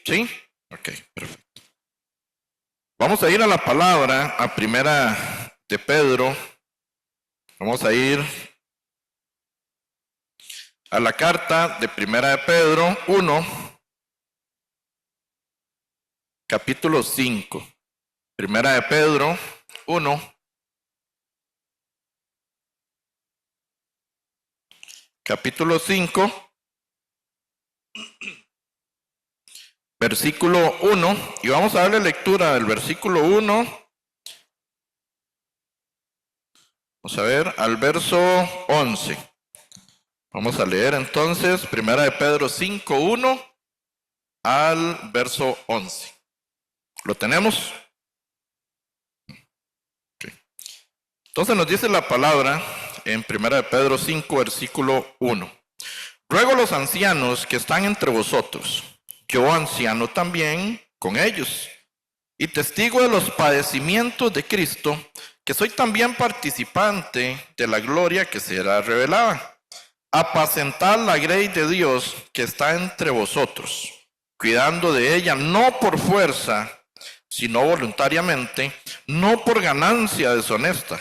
¿Sí? Ok, perfecto. Vamos a ir a la palabra, a primera de Pedro. Vamos a ir a la carta de primera de Pedro 1, capítulo 5. Primera de Pedro 1, capítulo 5, versículo 1. Y vamos a darle lectura del versículo 1. Vamos a ver al verso 11. Vamos a leer entonces primera de Pedro 5, 1 al verso 11. ¿Lo tenemos? Okay. Entonces nos dice la palabra en primera de Pedro 5, versículo 1. Ruego a los ancianos que están entre vosotros, yo anciano también con ellos, y testigo de los padecimientos de Cristo, que soy también participante de la gloria que será revelada. Apacentad la grey de Dios que está entre vosotros, cuidando de ella no por fuerza, sino voluntariamente, no por ganancia deshonesta,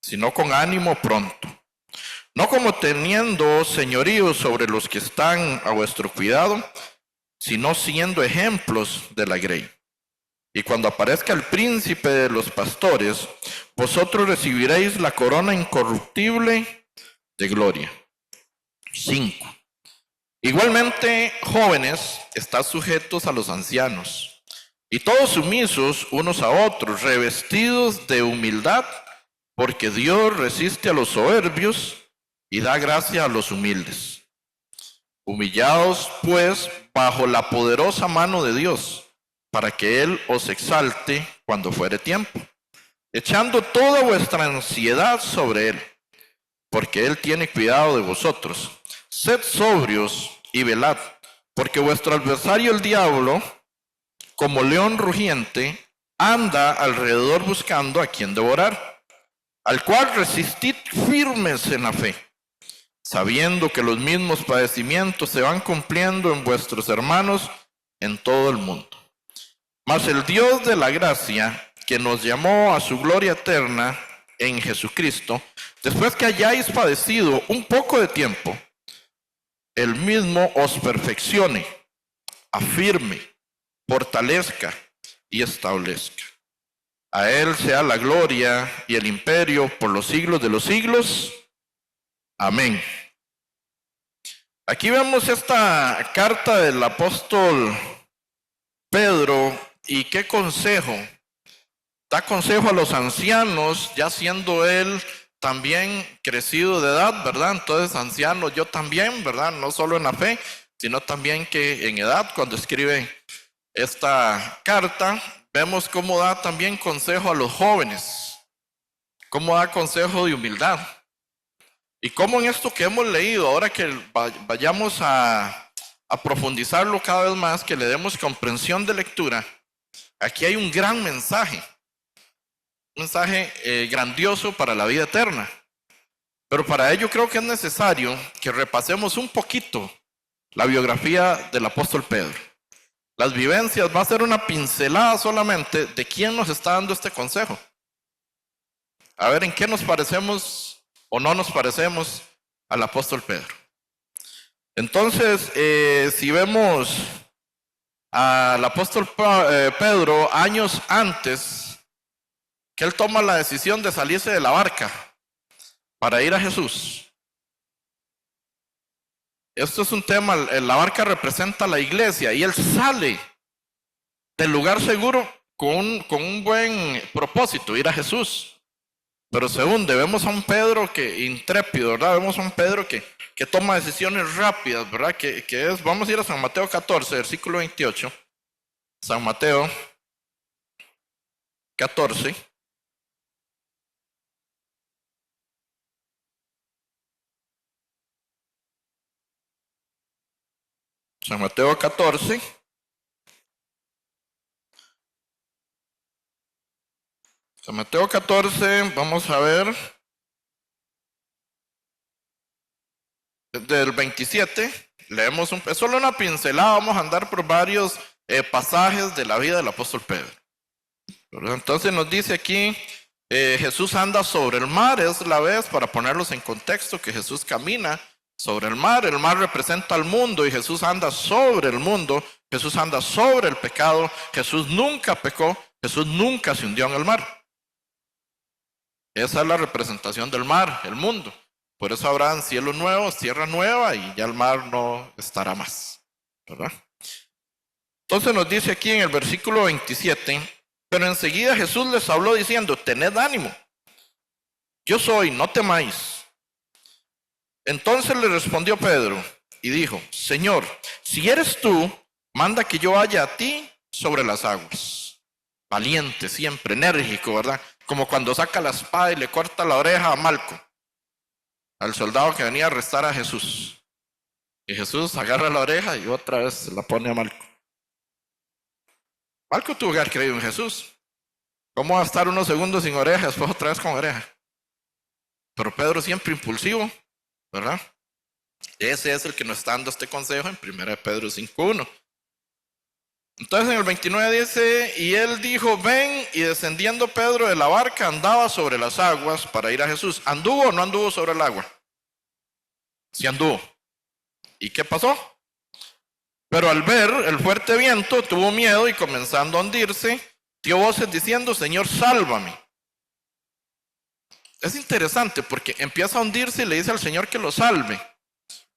sino con ánimo pronto. No como teniendo señorío sobre los que están a vuestro cuidado, sino siendo ejemplos de la grey. Y cuando aparezca el príncipe de los pastores, vosotros recibiréis la corona incorruptible de gloria. 5. Igualmente, jóvenes, estad sujetos a los ancianos, y todos sumisos unos a otros, revestidos de humildad, porque Dios resiste a los soberbios y da gracia a los humildes. Humillaos, pues, bajo la poderosa mano de Dios, para que Él os exalte cuando fuere tiempo, echando toda vuestra ansiedad sobre Él, porque Él tiene cuidado de vosotros. Sed sobrios y velad, porque vuestro adversario el diablo, como león rugiente, anda alrededor buscando a quien devorar, al cual resistid firmes en la fe, sabiendo que los mismos padecimientos se van cumpliendo en vuestros hermanos en todo el mundo. Mas el Dios de la gracia, que nos llamó a su gloria eterna en Jesucristo, después que hayáis padecido un poco de tiempo, Él mismo os perfeccione, afirme, fortalezca y establezca. A Él sea la gloria y el imperio por los siglos de los siglos. Amén. Aquí vemos esta carta del apóstol Pedro y qué consejo. Da consejo a los ancianos, ya siendo él también crecido de edad, ¿verdad? Entonces, anciano yo también, ¿verdad? No solo en la fe, sino también que en edad, cuando escribe esta carta, vemos cómo da también consejo a los jóvenes, cómo da consejo de humildad. Y cómo en esto que hemos leído, ahora que vayamos a profundizarlo cada vez más, que le demos comprensión de lectura, aquí hay un gran mensaje. Un mensaje grandioso para la vida eterna. Pero para ello creo que es necesario que repasemos un poquito la biografía del apóstol Pedro. Las vivencias va a ser una pincelada solamente de quién nos está dando este consejo. A ver en qué nos parecemos o no nos parecemos al apóstol Pedro. Entonces, si vemos al apóstol Pedro años antes, que él toma la decisión de salirse de la barca para ir a Jesús. Esto es un tema, la barca representa a la iglesia y él sale del lugar seguro con un buen propósito, ir a Jesús. Pero segundo, vemos a un Pedro que intrépido, ¿verdad? Vemos a un Pedro que toma decisiones rápidas, ¿verdad? Que es, vamos a ir a San Mateo 14, versículo 28. San Mateo 14. San Mateo 14. San Mateo 14, vamos a ver. Del 27, leemos es solo una pincelada, vamos a andar por varios pasajes de la vida del apóstol Pedro. ¿Verdad? Entonces nos dice aquí, Jesús anda sobre el mar, es la vez para ponerlos en contexto que Jesús camina sobre el mar representa al mundo y Jesús anda sobre el mundo, Jesús anda sobre el pecado, Jesús nunca pecó, Jesús nunca se hundió en el mar. Esa es la representación del mar, el mundo. Por eso habrán cielos nuevos, tierra nueva y ya el mar no estará más, ¿verdad? Entonces nos dice aquí en el versículo 27, pero enseguida Jesús les habló diciendo, tened ánimo, yo soy, no temáis. Entonces le respondió Pedro y dijo, Señor, si eres tú, manda que yo vaya a ti sobre las aguas. Valiente, siempre, enérgico, ¿verdad? Como cuando saca la espada y le corta la oreja a Malco, al soldado que venía a arrestar a Jesús. Y Jesús agarra la oreja y otra vez la pone a Malco. Malco tuvo que haber creído en Jesús. ¿Cómo va a estar unos segundos sin oreja, después otra vez con oreja? Pero Pedro siempre impulsivo, ¿verdad? Ese es el que nos está dando este consejo en 1 Pedro 5:1. Entonces en el 29 dice, y él dijo, ven, y descendiendo Pedro de la barca andaba sobre las aguas para ir a Jesús. ¿Anduvo o no anduvo sobre el agua? Sí anduvo. ¿Y qué pasó? Pero al ver el fuerte viento tuvo miedo y comenzando a hundirse, dio voces diciendo, Señor, sálvame. Es interesante porque empieza a hundirse y le dice al Señor que lo salve.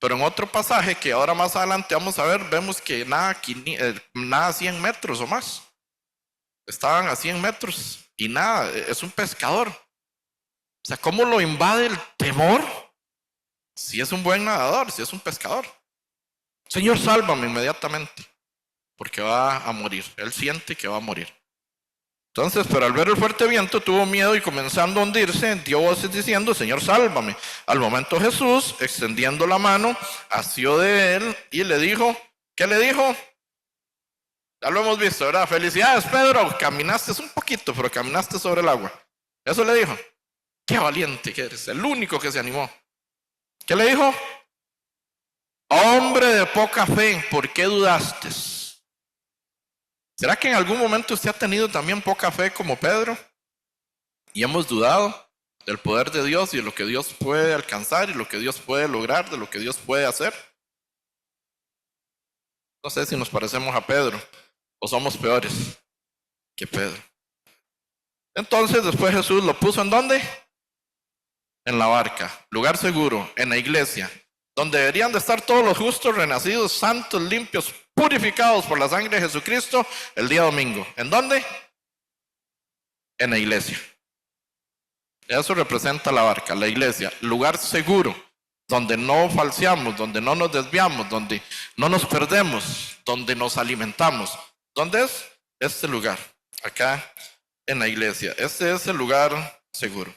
Pero en otro pasaje que ahora más adelante vamos a ver, vemos que nada a 100 metros o más. Estaban a 100 metros y nada, es un pescador. O sea, ¿cómo lo invade el temor? Si es un buen nadador, si es un pescador. Señor, sálvame inmediatamente, porque va a morir. Él siente que va a morir. Entonces, pero al ver el fuerte viento, tuvo miedo y comenzando a hundirse, dio voces diciendo, Señor, sálvame. Al momento Jesús, extendiendo la mano, asió de él y le dijo, ¿qué le dijo? Ya lo hemos visto, ¿verdad? Felicidades, Pedro, caminaste un poquito, pero caminaste sobre el agua. Eso le dijo. Qué valiente que eres, el único que se animó. ¿Qué le dijo? Hombre de poca fe, ¿por qué dudaste? ¿Será que en algún momento usted ha tenido también poca fe como Pedro? Y hemos dudado del poder de Dios y de lo que Dios puede alcanzar y lo que Dios puede lograr, de lo que Dios puede hacer. No sé si nos parecemos a Pedro o somos peores que Pedro. Entonces después Jesús lo puso ¿en dónde? En la barca, lugar seguro, en la iglesia, donde deberían de estar todos los justos, renacidos, santos, limpios, purificados por la sangre de Jesucristo el día domingo. ¿En dónde? En la iglesia. Eso representa la barca, la iglesia, lugar seguro, donde no falseamos, donde no nos desviamos, donde no nos perdemos, donde nos alimentamos. ¿Dónde es? Este lugar, acá en la iglesia. Este es el lugar seguro.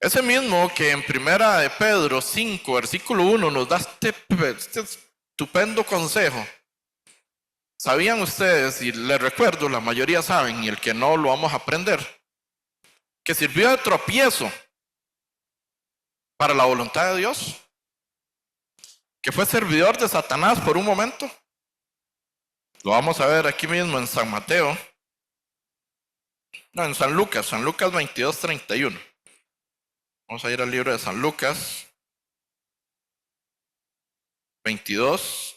Ese mismo que en 1 Pedro 5, versículo 1 nos da este estupendo consejo. ¿Sabían ustedes? Y les recuerdo, la mayoría saben, y el que no lo vamos a aprender, que sirvió de tropiezo para la voluntad de Dios, que fue servidor de Satanás por un momento. Lo vamos a ver aquí mismo en San Mateo, no, en San Lucas 22:31. Vamos a ir al libro de San Lucas 22.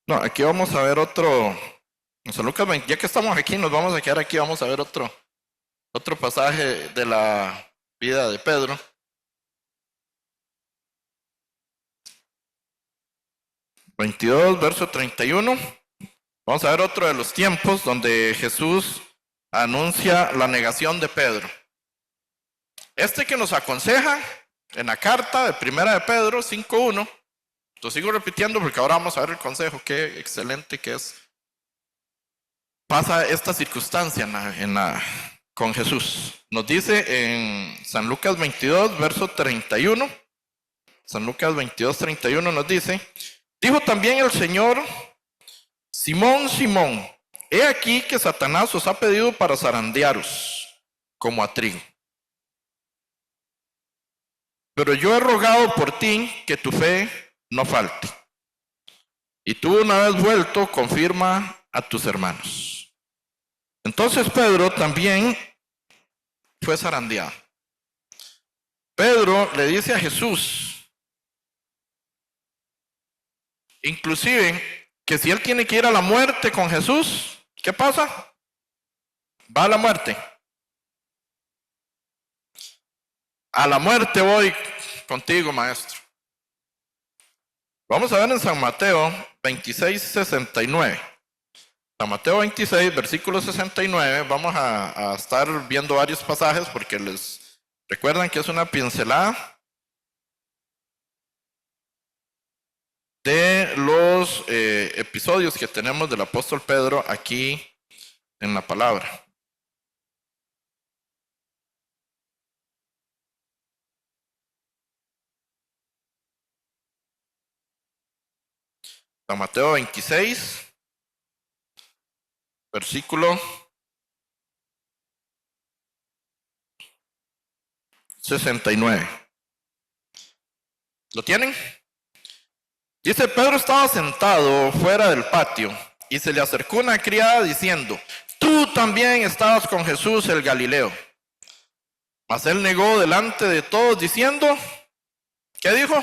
No, aquí vamos a ver otro. En San Lucas 20, ya que estamos aquí, nos vamos a quedar aquí, vamos a ver otro pasaje de la vida de Pedro. 22, verso 31. Vamos a ver otro de los tiempos donde Jesús anuncia la negación de Pedro. Este que nos aconseja en la carta de 1 Pedro 5:1. Lo sigo repitiendo porque ahora vamos a ver el consejo. Qué excelente que es. pasa esta circunstancia con Jesús. Nos dice en San Lucas 22, verso 31. San Lucas 22, 31 nos dice: dijo también el Señor: Simón, Simón, he aquí que Satanás os ha pedido para zarandearos como a trigo. Pero yo he rogado por ti que tu fe no falte. Y tú, una vez vuelto, confirma a tus hermanos. Entonces Pedro también fue zarandeado. Pedro le dice a Jesús, inclusive, que si él tiene que ir a la muerte con Jesús, ¿qué pasa? Va a la muerte. A la muerte voy contigo, maestro. Vamos a ver en San Mateo 26, 69. San Mateo 26, versículo 69. Vamos a estar viendo varios pasajes porque les recuerdan que es una pincelada de los episodios que tenemos del apóstol Pedro aquí en la palabra. San Mateo 26, versículo 69. ¿Lo tienen? Dice: Pedro estaba sentado fuera del patio y se le acercó una criada diciendo: tú también estabas con Jesús el Galileo. Mas él negó delante de todos diciendo, ¿qué dijo?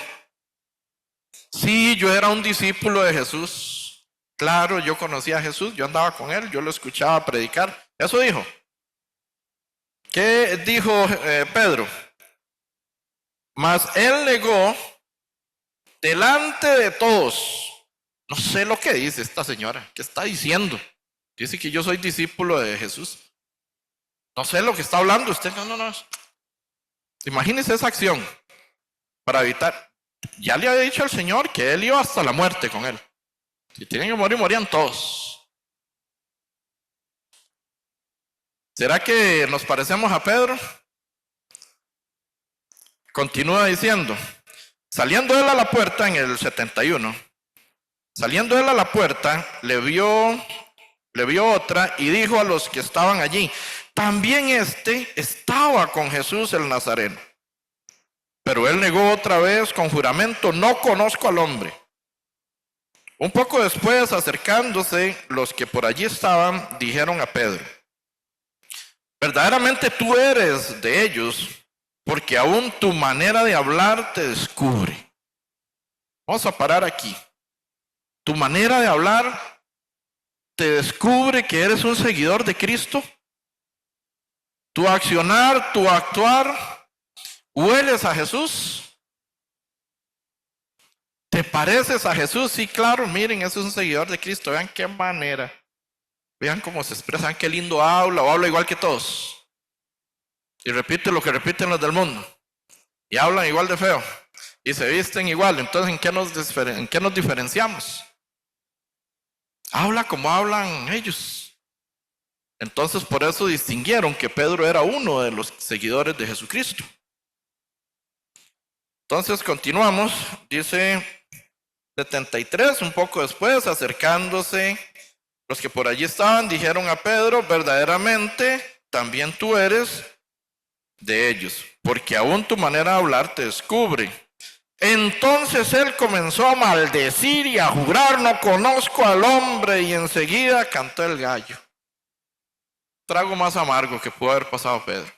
Sí, yo era un discípulo de Jesús. Claro, yo conocía a Jesús, yo andaba con él, yo lo escuchaba predicar. Eso dijo. ¿Qué dijo Pedro? Mas él negó delante de todos. No sé lo que dice esta señora. ¿Qué está diciendo? Dice que yo soy discípulo de Jesús. No sé lo que está hablando usted. No. Imagínese esa acción para evitar. Ya le había dicho al Señor que él iba hasta la muerte con él. Si tienen que morir, morían todos. ¿Será que nos parecemos a Pedro? Continúa diciendo: saliendo él a la puerta en el 71, saliendo él a la puerta, le vio otra y dijo a los que estaban allí: también este estaba con Jesús el Nazareno. Pero él negó otra vez con juramento: no conozco al hombre. Un poco después, acercándose, los que por allí estaban dijeron a Pedro: verdaderamente tú eres de ellos, porque aún tu manera de hablar te descubre. Vamos a parar aquí. Tu manera de hablar te descubre que eres un seguidor de Cristo. Tu accionar, tu actuar, ¿hueles a Jesús? ¿Te pareces a Jesús? Sí, claro, miren, ese es un seguidor de Cristo. Vean qué manera. Vean cómo se expresa, vean qué lindo habla, o habla igual que todos. Y repite lo que repiten los del mundo. Y hablan igual de feo. Y se visten igual. Entonces, ¿en qué nos diferenciamos? Habla como hablan ellos. Entonces, por eso distinguieron que Pedro era uno de los seguidores de Jesucristo. Entonces, continuamos. Dice 73, un poco después, acercándose, los que por allí estaban dijeron a Pedro: verdaderamente también tú eres de ellos, porque aún tu manera de hablar te descubre. Entonces él comenzó a maldecir y a jurar: no conozco al hombre, y enseguida cantó el gallo. Trago más amargo que pudo haber pasado Pedro.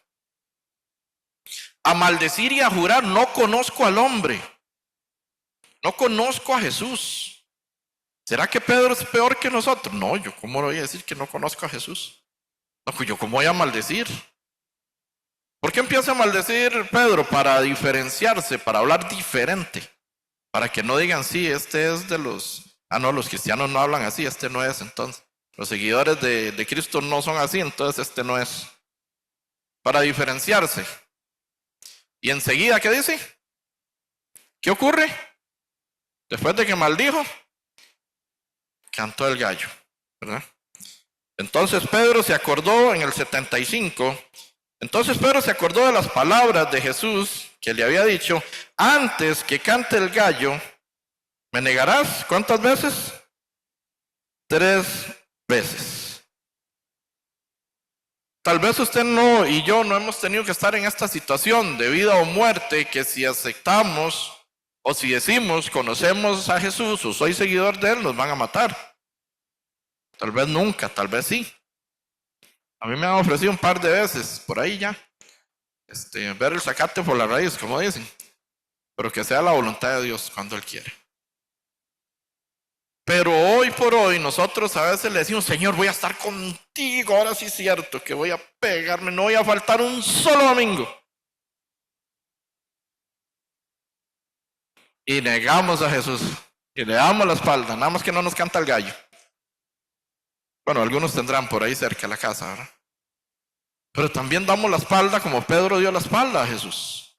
A maldecir y a jurar: no conozco al hombre, no conozco a Jesús. ¿Será que Pedro es peor que nosotros? No, yo cómo voy a decir que no conozco a Jesús. No, pues yo cómo voy a maldecir. ¿Por qué empieza a maldecir Pedro? Para diferenciarse, para hablar diferente, para que no digan: sí, este es de los... no, los cristianos no hablan así, este no es. Entonces los seguidores de Cristo no son así, entonces este no es. Para diferenciarse. Y enseguida, ¿qué dice? ¿Qué ocurre? Después de que maldijo, cantó el gallo, ¿verdad? Entonces Pedro se acordó en el 75. Entonces Pedro se acordó de las palabras de Jesús que le había dicho: antes que cante el gallo, ¿me negarás? ¿Cuántas veces? 3 veces. Tal vez usted no y yo no hemos tenido que estar en esta situación de vida o muerte, que si aceptamos o si decimos conocemos a Jesús o soy seguidor de Él, nos van a matar. Tal vez nunca, tal vez sí. A mí me han ofrecido un par de veces, por ahí ya, ver el zacate por la raíz, como dicen. Pero que sea la voluntad de Dios cuando Él quiere. Pero hoy por hoy nosotros a veces le decimos: Señor, voy a estar contigo, ahora sí es cierto que voy a pegarme, no voy a faltar un solo domingo. Y negamos a Jesús, y le damos la espalda, nada más que no nos canta el gallo. Bueno, algunos tendrán por ahí cerca de la casa, ¿verdad? Pero también damos la espalda como Pedro dio la espalda a Jesús.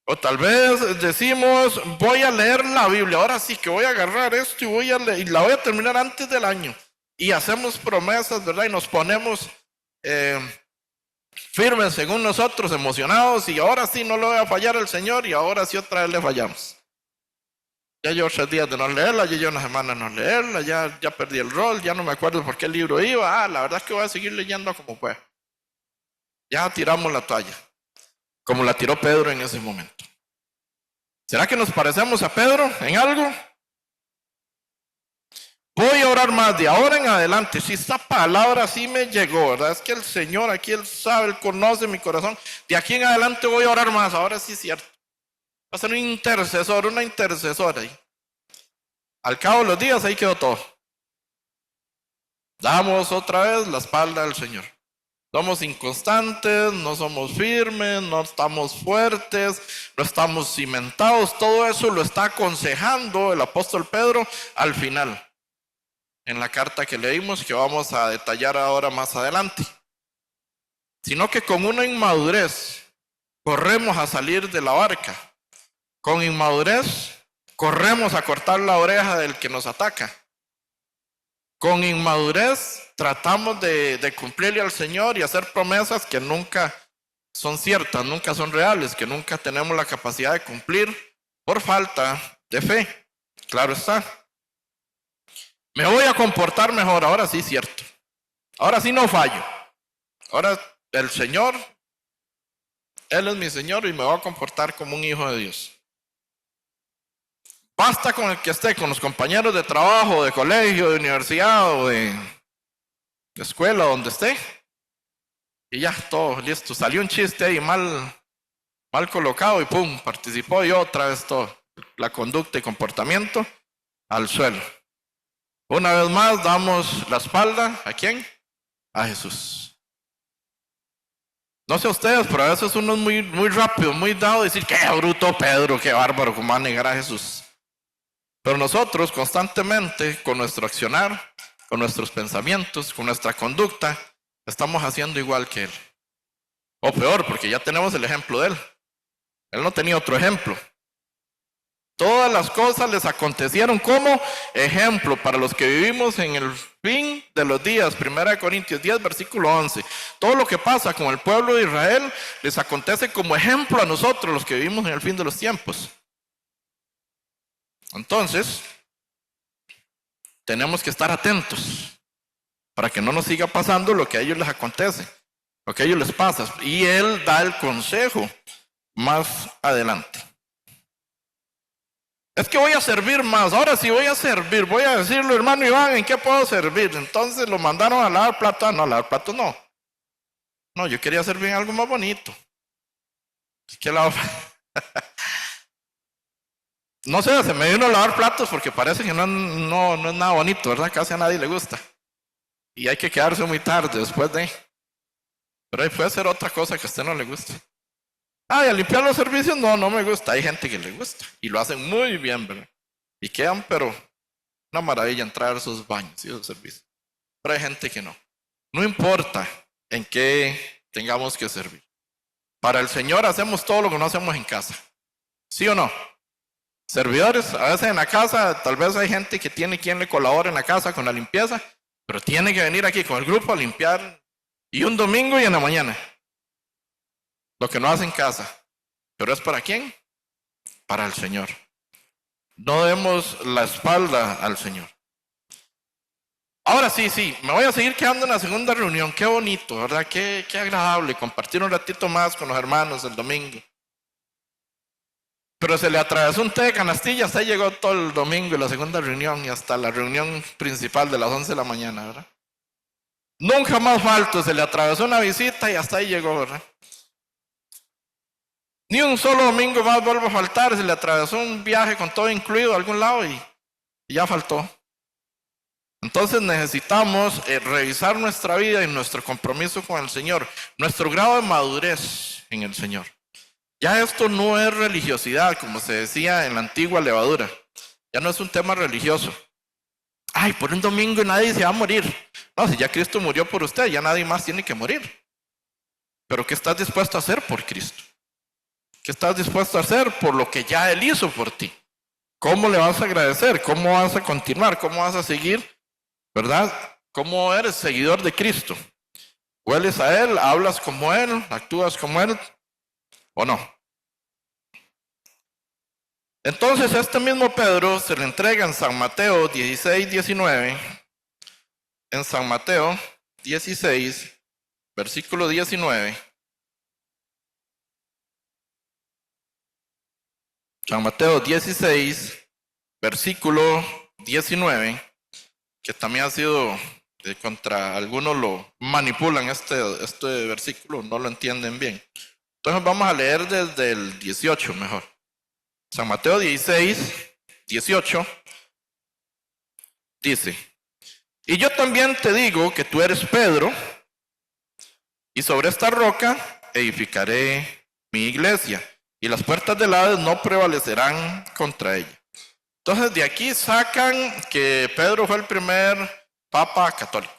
O tal vez decimos: voy a leer la Biblia, ahora sí que voy a agarrar esto y voy a leer, y la voy a terminar antes del año. Y hacemos promesas, ¿verdad? Y nos ponemos firmes según nosotros, emocionados, y ahora sí no le voy a fallar al Señor, y ahora sí otra vez le fallamos. Ya llevo 3 días de no leerla, ya llevo una semana de no leerla, ya perdí el rol, ya no me acuerdo por qué libro iba. La verdad es que voy a seguir leyendo como pueda. Ya tiramos la toalla, como la tiró Pedro en ese momento. ¿Será que nos parecemos a Pedro en algo? Voy a orar más de ahora en adelante. Si esta palabra sí me llegó, ¿verdad? Es que el Señor aquí, Él sabe, Él conoce mi corazón. De aquí en adelante voy a orar más. Ahora sí es cierto. Va a ser un intercesor, una intercesora ahí. Al cabo de los días ahí quedó todo. Damos otra vez la espalda al Señor. Somos inconstantes, no somos firmes, no estamos fuertes, no estamos cimentados. Todo eso lo está aconsejando el apóstol Pedro al final, en la carta que leímos, que vamos a detallar ahora más adelante. Sino que con una inmadurez corremos a salir de la barca. Con inmadurez corremos a cortar la oreja del que nos ataca. Con inmadurez tratamos de cumplirle al Señor y hacer promesas que nunca son ciertas, nunca son reales, que nunca tenemos la capacidad de cumplir por falta de fe. Claro está. Me voy a comportar mejor, ahora sí, cierto. Ahora sí no fallo. Ahora el Señor, Él es mi Señor y me voy a comportar como un hijo de Dios. Basta con el que esté, con los compañeros de trabajo, de colegio, de universidad o de escuela, donde esté. Y ya, todo listo. Salió un chiste ahí mal colocado y pum, participó y otra vez todo. La conducta y comportamiento al suelo. Una vez más damos la espalda, ¿a quién? A Jesús. No sé ustedes, pero a veces uno es muy rápido, muy dado a decir: qué bruto Pedro, qué bárbaro, cómo va a negar a Jesús. Pero nosotros constantemente, con nuestro accionar, con nuestros pensamientos, con nuestra conducta, estamos haciendo igual que Él. O peor, porque ya tenemos el ejemplo de Él. Él no tenía otro ejemplo. Todas las cosas les acontecieron como ejemplo para los que vivimos en el fin de los días. 1 Corintios 10, versículo 11. Todo lo que pasa con el pueblo de Israel les acontece como ejemplo a nosotros, los que vivimos en el fin de los tiempos. Entonces, tenemos que estar atentos para que no nos siga pasando lo que a ellos les acontece, lo que a ellos les pasa. Y Él da el consejo más adelante. Es que voy a servir más, ahora sí voy a servir, voy a decirle: hermano Iván, ¿en qué puedo servir? Entonces lo mandaron a lavar platos. No, lavar platos no. No, yo quería servir en algo más bonito. ¿Qué lavar? No sé, se me vino a lavar platos porque parece que no es nada bonito, ¿verdad? Casi a nadie le gusta. Y hay que quedarse muy tarde después de. Pero ahí puede ser otra cosa que a usted no le guste. Y a limpiar los servicios, no me gusta. Hay gente que le gusta y lo hacen muy bien, ¿verdad? Y quedan, pero una maravilla entrar a esos baños y esos servicios. Pero hay gente que no. No importa en qué tengamos que servir. Para el Señor hacemos todo lo que no hacemos en casa. ¿Sí o no? Servidores, a veces en la casa, tal vez hay gente que tiene quien le colabore en la casa con la limpieza, pero tiene que venir aquí con el grupo a limpiar, y un domingo y en la mañana, lo que no hace en casa. ¿Pero es para quién? Para el Señor. No demos la espalda al Señor. Ahora sí, me voy a seguir quedando en la segunda reunión. Qué bonito, ¿verdad? Qué agradable compartir un ratito más con los hermanos el domingo. Pero se le atravesó un té de canastilla, hasta ahí llegó todo el domingo y la segunda reunión y hasta la reunión principal de las 11 de la mañana, ¿verdad? Nunca más falto, se le atravesó una visita y hasta ahí llegó, ¿verdad? Ni un solo domingo más vuelvo a faltar, se le atravesó un viaje con todo incluido a algún lado y ya faltó. Entonces necesitamos revisar nuestra vida y nuestro compromiso con el Señor, nuestro grado de madurez en el Señor. Ya esto no es religiosidad, como se decía en la antigua levadura. Ya no es un tema religioso. Ay, por un domingo nadie se va a morir. No, si ya Cristo murió por usted, ya nadie más tiene que morir. Pero ¿qué estás dispuesto a hacer por Cristo? ¿Qué estás dispuesto a hacer por lo que ya Él hizo por ti? ¿Cómo le vas a agradecer? ¿Cómo vas a continuar? ¿Cómo vas a seguir? ¿Verdad? ¿Cómo eres seguidor de Cristo? ¿Hueles a Él? ¿Hablas como Él? ¿Actúas como Él? ¿O no? Entonces este mismo Pedro se le entrega en San Mateo 16, 19. En San Mateo 16, versículo 19. San Mateo 16, versículo 19, que también ha sido contra algunos lo manipulan este versículo, no lo entienden bien. Entonces vamos a leer desde el 18 mejor. San Mateo 16, 18 dice: y yo también te digo que tú eres Pedro, y sobre esta roca edificaré mi iglesia, y las puertas del Hades no prevalecerán contra ella. Entonces de aquí sacan que Pedro fue el primer papa católico,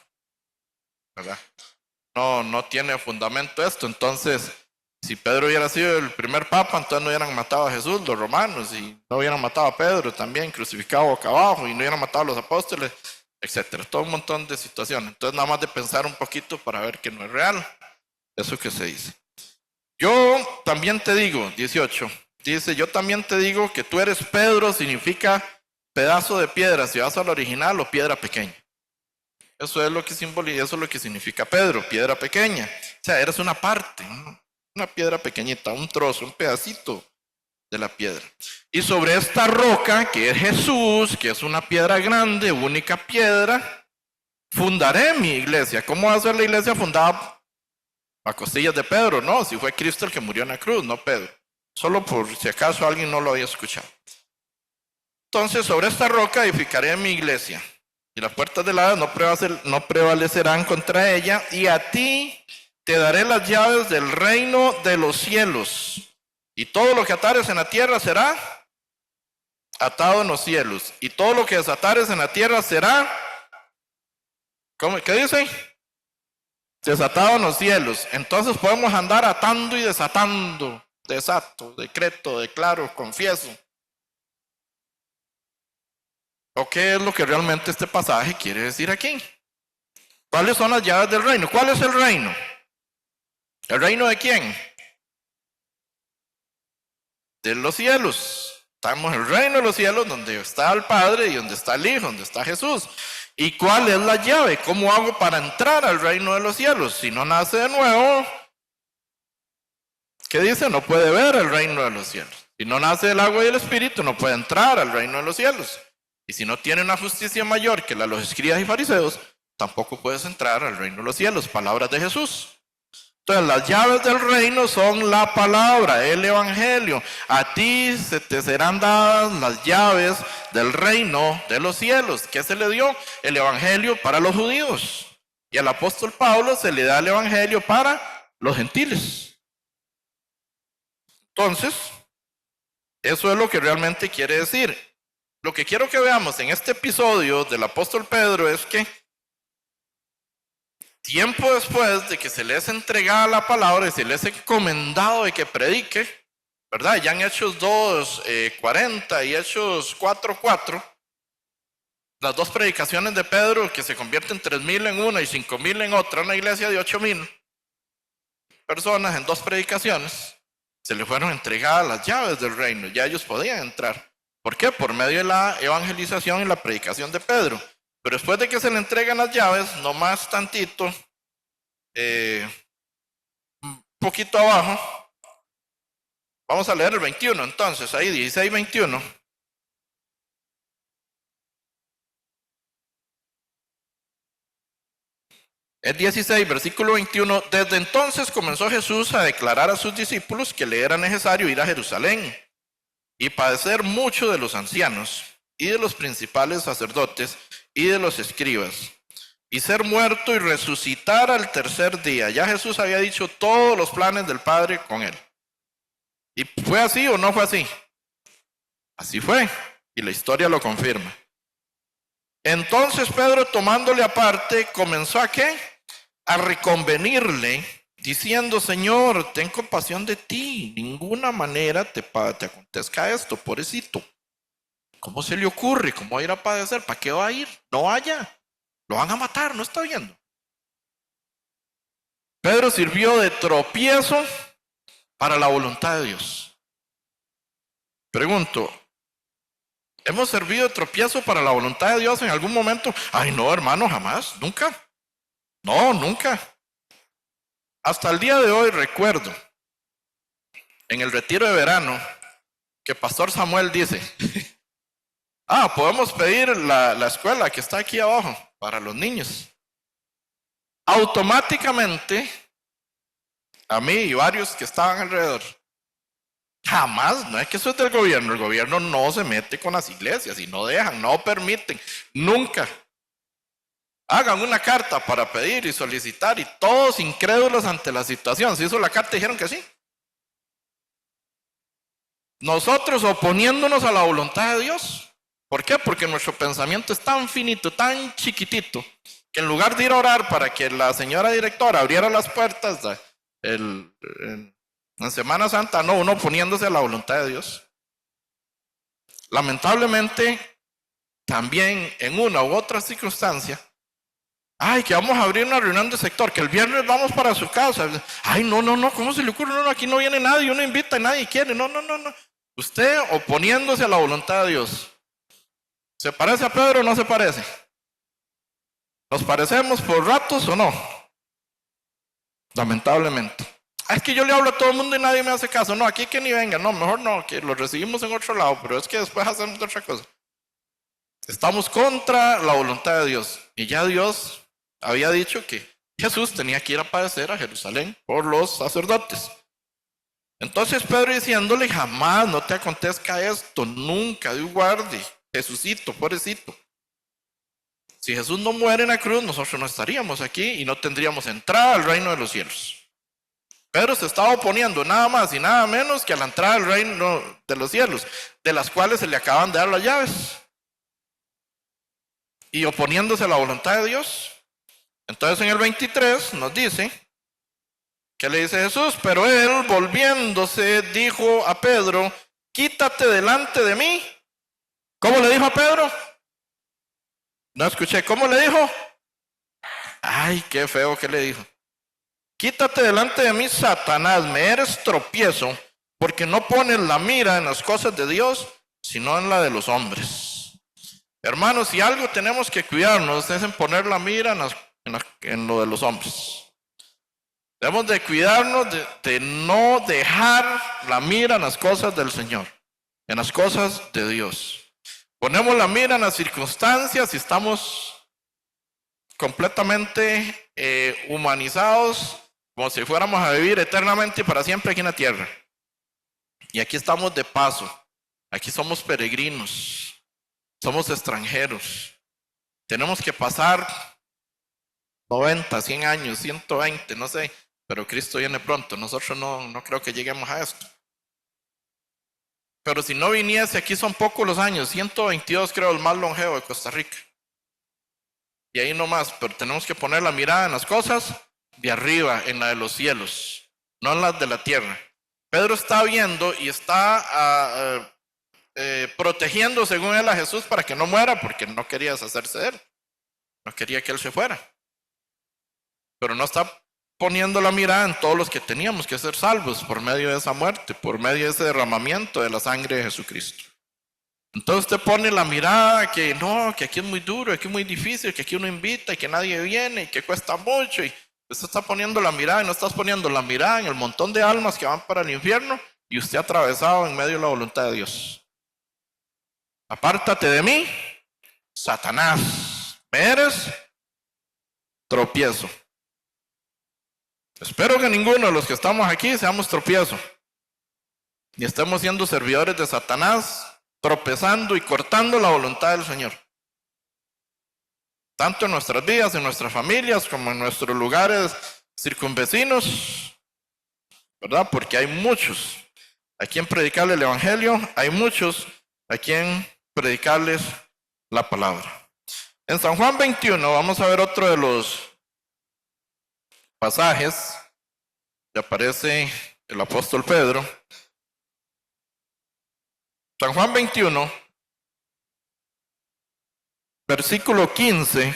¿verdad? No tiene fundamento esto. Entonces, si Pedro hubiera sido el primer papa, entonces no hubieran matado a Jesús los romanos, y no hubieran matado a Pedro también, crucificado boca abajo, y no hubieran matado a los apóstoles, etcétera. Todo un montón de situaciones. Entonces, nada más de pensar un poquito para ver que no es real eso que se dice. Yo también te digo, 18, dice: yo también te digo que tú eres Pedro, significa pedazo de piedra, si vas al original, o piedra pequeña. Eso es lo que simboliza, eso es lo que significa Pedro, piedra pequeña. O sea, eres una parte, una piedra pequeñita, un trozo, un pedacito de la piedra. Y sobre esta roca, que es Jesús, que es una piedra grande, única piedra, fundaré mi iglesia. ¿Cómo va a ser la iglesia fundada a costillas de Pedro? No, si fue Cristo el que murió en la cruz, no Pedro. Solo por si acaso alguien no lo había escuchado. Entonces, sobre esta roca edificaré mi iglesia, y las puertas del Hades no prevalecerán contra ella, y a ti te daré las llaves del reino de los cielos, y todo lo que atares en la tierra será atado en los cielos, y todo lo que desatares en la tierra será, ¿qué dice? Desatado en los cielos. Entonces podemos andar atando y desatando, desato, decreto, declaro, confieso. ¿O qué es lo que realmente este pasaje quiere decir aquí? ¿Cuáles son las llaves del reino? ¿Cuál es el reino? ¿El reino de quién? De los cielos. Estamos en el reino de los cielos, donde está el Padre y donde está el Hijo, donde está Jesús. ¿Y cuál es la llave? ¿Cómo hago para entrar al reino de los cielos? Si no nace de nuevo, ¿qué dice? No puede ver el reino de los cielos. Si no nace del agua y el espíritu, no puede entrar al reino de los cielos. Y si no tiene una justicia mayor que la de los escribas y fariseos, tampoco puedes entrar al reino de los cielos. Palabras de Jesús. Entonces, las llaves del reino son la palabra, el evangelio. A ti se te serán dadas las llaves del reino de los cielos. ¿Qué se le dio? El evangelio para los judíos. Y al apóstol Pablo se le da el evangelio para los gentiles. Entonces, eso es lo que realmente quiere decir. Lo que quiero que veamos en este episodio del apóstol Pedro es que tiempo después de que se les entregada la palabra y se les encomendado de que predique, ¿verdad? Ya en Hechos 2, 40 y Hechos 4, 4, las dos predicaciones de Pedro, que se convierten 3,000 en una y 5,000 en otra, una iglesia de 8,000 personas en dos predicaciones, se le fueron entregadas las llaves del reino, ya ellos podían entrar. ¿Por qué? Por medio de la evangelización y la predicación de Pedro. Pero después de que se le entregan las llaves, nomás tantito, un poquito abajo, vamos a leer el 21, entonces, ahí 16, 21. El 16, versículo 21, desde entonces comenzó Jesús a declarar a sus discípulos que le era necesario ir a Jerusalén y padecer mucho de los ancianos y de los principales sacerdotes y de los escribas, y ser muerto y resucitar al tercer día. Ya Jesús había dicho todos los planes del Padre con él. ¿Y fue así o no fue así? Así fue, y la historia lo confirma. Entonces Pedro, tomándole aparte, comenzó ¿a qué? A reconvenirle, diciendo: Señor, ten compasión de ti, ninguna manera te acontezca esto, pobrecito. ¿Cómo se le ocurre? ¿Cómo va a ir a padecer? ¿Para qué va a ir? No vaya, lo van a matar, ¿no está viendo? Pedro sirvió de tropiezo para la voluntad de Dios. Pregunto, ¿hemos servido de tropiezo para la voluntad de Dios en algún momento? Ay, no, hermano, jamás, nunca. No, nunca. Hasta el día de hoy recuerdo, en el retiro de verano, que Pastor Samuel dice: podemos pedir la escuela que está aquí abajo para los niños. Automáticamente, a mí y varios que estaban alrededor, jamás, no es que eso es del gobierno, el gobierno no se mete con las iglesias y no dejan, no permiten, nunca. Hagan una carta para pedir y solicitar, y todos incrédulos ante la situación. Se hizo la carta y dijeron que sí. Nosotros oponiéndonos a la voluntad de Dios. ¿Por qué? Porque nuestro pensamiento es tan finito, tan chiquitito, que en lugar de ir a orar para que la señora directora abriera las puertas en Semana Santa, no, uno oponiéndose a la voluntad de Dios. Lamentablemente, también en una u otra circunstancia, que vamos a abrir una reunión de sector, que el viernes vamos para su casa. No, ¿cómo se le ocurre? No, aquí no viene nadie, uno invita y nadie quiere. No. Usted oponiéndose a la voluntad de Dios. ¿Se parece a Pedro o no se parece? ¿Nos parecemos por ratos o no? Lamentablemente. Es que yo le hablo a todo el mundo y nadie me hace caso. No, aquí que ni venga. No, mejor no, que lo recibimos en otro lado, pero es que después hacemos otra cosa. Estamos contra la voluntad de Dios. Y ya Dios había dicho que Jesús tenía que ir a padecer a Jerusalén por los sacerdotes. Entonces Pedro diciéndole: jamás, no te acontezca esto, nunca, Dios guarde, Jesucito, pobrecito. Si Jesús no muere en la cruz, nosotros no estaríamos aquí y no tendríamos entrada al reino de los cielos. Pedro se estaba oponiendo nada más y nada menos que a la entrada al reino de los cielos, de las cuales se le acaban de dar las llaves. Y oponiéndose a la voluntad de Dios. Entonces en el 23 nos dice, ¿qué le dice Jesús? Pero él, volviéndose, dijo a Pedro: quítate delante de mí. ¿Cómo le dijo a Pedro? No escuché, ¿cómo le dijo? Ay, qué feo que le dijo. Quítate delante de mí, Satanás, me eres tropiezo, porque no pones la mira en las cosas de Dios, sino en la de los hombres. Hermanos, si algo tenemos que cuidarnos es en poner la mira en lo de los hombres. Debemos de cuidarnos de no dejar la mira en las cosas del Señor, en las cosas de Dios. Ponemos la mira en las circunstancias y estamos completamente humanizados, como si fuéramos a vivir eternamente y para siempre aquí en la tierra. Y aquí estamos de paso, aquí somos peregrinos, somos extranjeros. Tenemos que pasar 90, 100 años, 120, no sé, pero Cristo viene pronto. Nosotros no creo que lleguemos a esto. Pero si no viniese, aquí son pocos los años, 122 creo, el más longevo de Costa Rica. Y ahí nomás, pero tenemos que poner la mirada en las cosas de arriba, en la de los cielos, no en las de la tierra. Pedro está viendo y está protegiendo según él a Jesús para que no muera, porque no quería deshacerse de él, no quería que él se fuera, pero no está poniendo la mirada en todos los que teníamos que ser salvos por medio de esa muerte, por medio de ese derramamiento de la sangre de Jesucristo. Entonces usted pone la mirada que no, que aquí es muy duro, aquí es muy difícil, que aquí uno invita y que nadie viene y que cuesta mucho, y usted está poniendo la mirada y no estás poniendo la mirada en el montón de almas que van para el infierno y usted atravesado en medio de la voluntad de Dios. Apártate de mí, Satanás, me eres tropiezo. Espero que ninguno de los que estamos aquí seamos tropiezo, ni estemos siendo servidores de Satanás, tropezando y cortando la voluntad del Señor. Tanto en nuestras vidas, en nuestras familias, como en nuestros lugares circunvecinos, ¿verdad? Porque hay muchos a quien predicarle el Evangelio, hay muchos a quien predicarles la palabra. En San Juan 21 vamos a ver otro de los pasajes que aparece el apóstol Pedro. San Juan 21, versículo 15.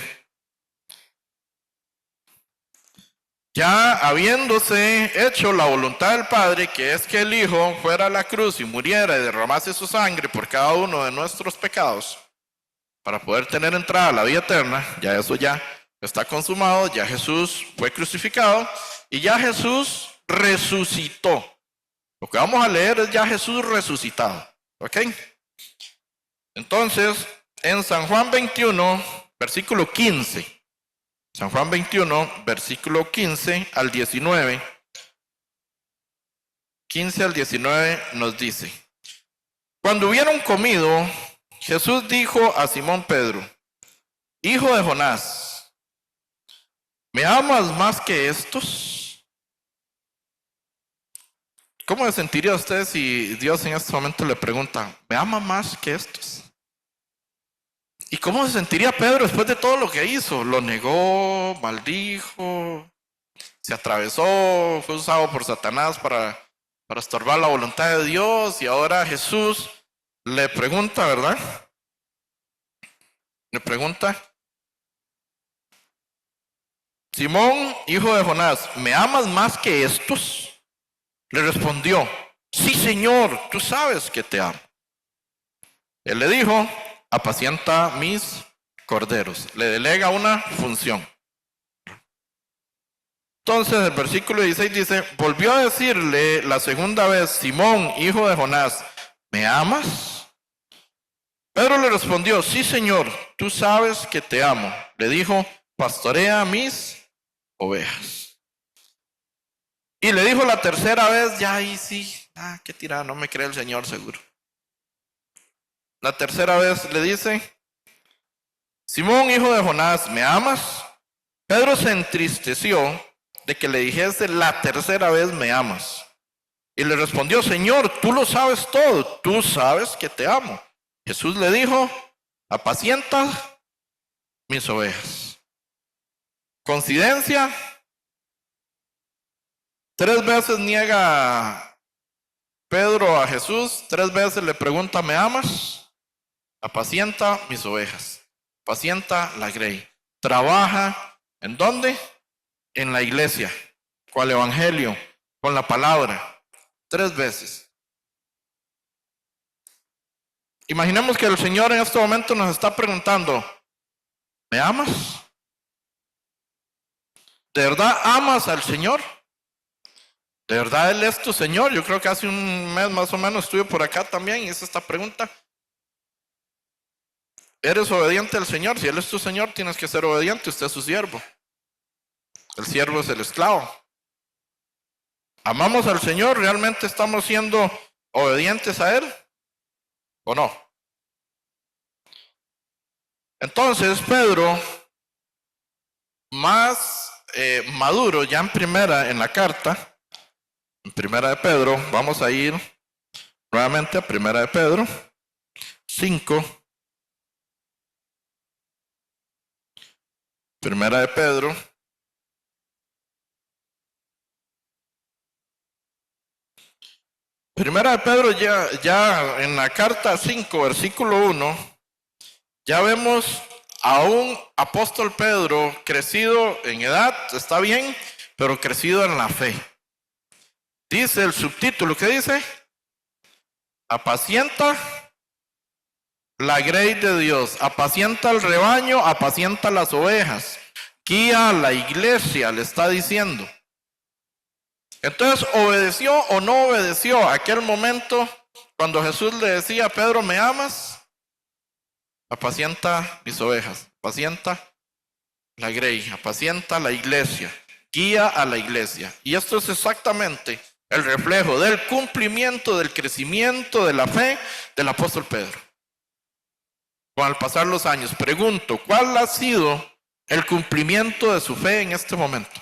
Ya habiéndose hecho la voluntad del Padre, que es que el Hijo fuera a la cruz y muriera y derramase su sangre por cada uno de nuestros pecados, para poder tener entrada a la vida eterna, ya eso ya está consumado, ya Jesús fue crucificado y ya Jesús resucitó. Lo que vamos a leer es ya Jesús resucitado, ¿ok? Entonces, en San Juan 21, versículo 15, San Juan 21, versículo 15 al 19. 15 al 19 nos dice: Cuando hubieron comido, Jesús dijo a Simón Pedro: Hijo de Jonás, ¿me amas más que estos? ¿Cómo se sentiría usted si Dios en este momento le pregunta: ¿me ama más que estos? ¿Y cómo se sentiría Pedro después de todo lo que hizo? Lo negó, maldijo, se atravesó, fue usado por Satanás para estorbar la voluntad de Dios, y ahora Jesús le pregunta, ¿verdad? Le pregunta: Simón, hijo de Jonás, ¿me amas más que estos? Le respondió: sí, Señor, tú sabes que te amo. Él le dijo: apacienta mis corderos. Le delega una función. Entonces el versículo 16 dice: volvió a decirle la segunda vez: Simón, hijo de Jonás, ¿me amas? Pedro le respondió: sí, Señor, tú sabes que te amo. Le dijo: pastorea mis ovejas. Y le dijo la tercera vez, ya ahí sí, qué tirada, no me cree el Señor seguro. La tercera vez le dice: Simón, hijo de Jonás, ¿me amas? Pedro se entristeció de que le dijese la tercera vez: ¿me amas? Y le respondió: Señor, tú lo sabes todo, tú sabes que te amo. Jesús le dijo: apacienta mis ovejas. Coincidencia, 3 veces niega Pedro a Jesús, 3 veces le pregunta: ¿me amas? Apacienta mis ovejas, apacienta la grey. Trabaja, ¿en dónde? En la iglesia, con el evangelio, con la palabra, 3 veces. Imaginemos que el Señor en este momento nos está preguntando: ¿me amas? ¿De verdad amas al Señor? ¿De verdad Él es tu Señor? Yo creo que hace un mes más o menos estuve por acá también y hice esta pregunta. ¿Eres obediente al Señor? Si Él es tu Señor, tienes que ser obediente. Usted es su siervo. El siervo es el esclavo. ¿Amamos al Señor? ¿Realmente estamos siendo obedientes a Él? ¿O no? Entonces Pedro, más maduro ya en la carta, en primera de Pedro, vamos a ir nuevamente a primera de Pedro 5. Primera de Pedro Primera de Pedro, ya en la carta 5, versículo 1, ya vemos a un apóstol Pedro crecido en edad, está bien, pero crecido en la fe. Dice el subtítulo, ¿qué dice? Apacienta la grey de Dios, apacienta el rebaño, apacienta las ovejas, guía a la iglesia, le está diciendo. Entonces, ¿obedeció o no obedeció aquel momento cuando Jesús le decía a Pedro, ¿me amas? Apacienta mis ovejas, apacienta la grey, apacienta la iglesia, guía a la iglesia. Y esto es exactamente el reflejo del cumplimiento, del crecimiento de la fe del apóstol Pedro. Con el pasar los años, pregunto, ¿cuál ha sido el cumplimiento de su fe en este momento?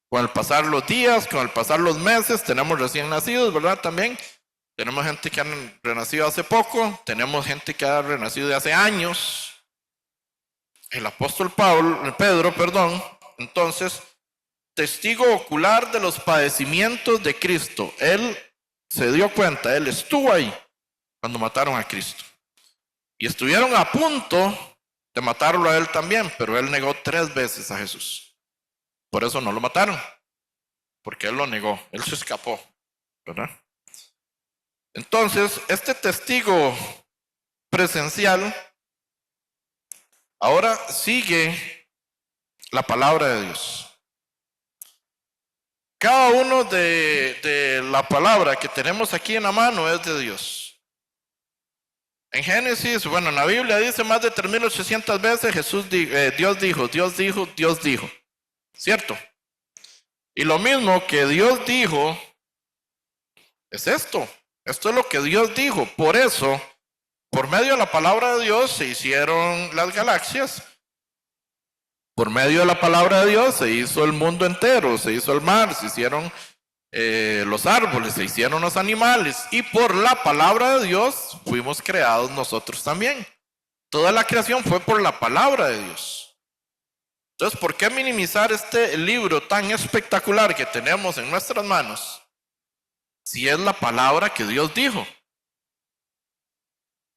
Con el pasar los días, con el pasar los meses, tenemos recién nacidos, ¿verdad? También tenemos gente que ha renacido hace poco, tenemos gente que ha renacido de hace años. El apóstol Pedro, entonces, testigo ocular de los padecimientos de Cristo. Él se dio cuenta, él estuvo ahí cuando mataron a Cristo. Y estuvieron a punto de matarlo a él también, pero él negó 3 veces a Jesús. Por eso no lo mataron, porque él lo negó, él se escapó, ¿verdad? Entonces, este testigo presencial ahora sigue la palabra de Dios. Cada uno de la palabra que tenemos aquí en la mano es de Dios. En Génesis, bueno, en la Biblia dice más de 3.800 veces Dios dijo, ¿cierto? Y lo mismo que Dios dijo es esto es lo que Dios dijo. Por eso, por medio de la palabra de Dios se hicieron las galaxias, por medio de la palabra de Dios se hizo el mundo entero, se hizo el mar, se hicieron los árboles, se hicieron los animales, y por la palabra de Dios fuimos creados nosotros también. Toda la creación fue por la palabra de Dios. Entonces, ¿por qué minimizar este libro tan espectacular que tenemos en nuestras manos si es la palabra que Dios dijo?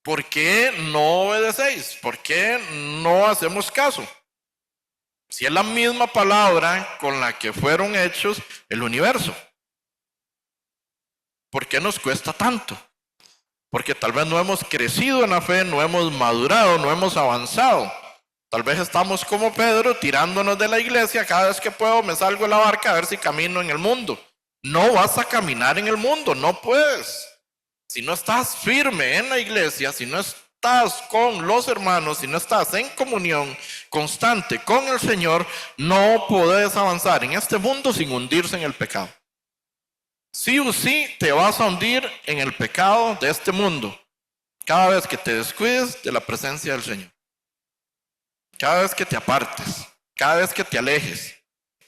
¿Por qué no obedecéis? ¿Por qué no hacemos caso? Si es la misma palabra con la que fueron hechos el universo. ¿Por qué nos cuesta tanto? Porque tal vez no hemos crecido en la fe, no hemos madurado, no hemos avanzado. Tal vez estamos como Pedro, tirándonos de la iglesia. Cada vez que puedo me salgo de la barca a ver si camino en el mundo. No vas a caminar en el mundo, no puedes. Si no estás firme en la iglesia, si no estás con los hermanos, si no estás en comunión constante con el Señor, no puedes avanzar en este mundo sin hundirse en el pecado. Sí o sí te vas a hundir en el pecado de este mundo cada vez que te descuides de la presencia del Señor. Cada vez que te apartes, cada vez que te alejes,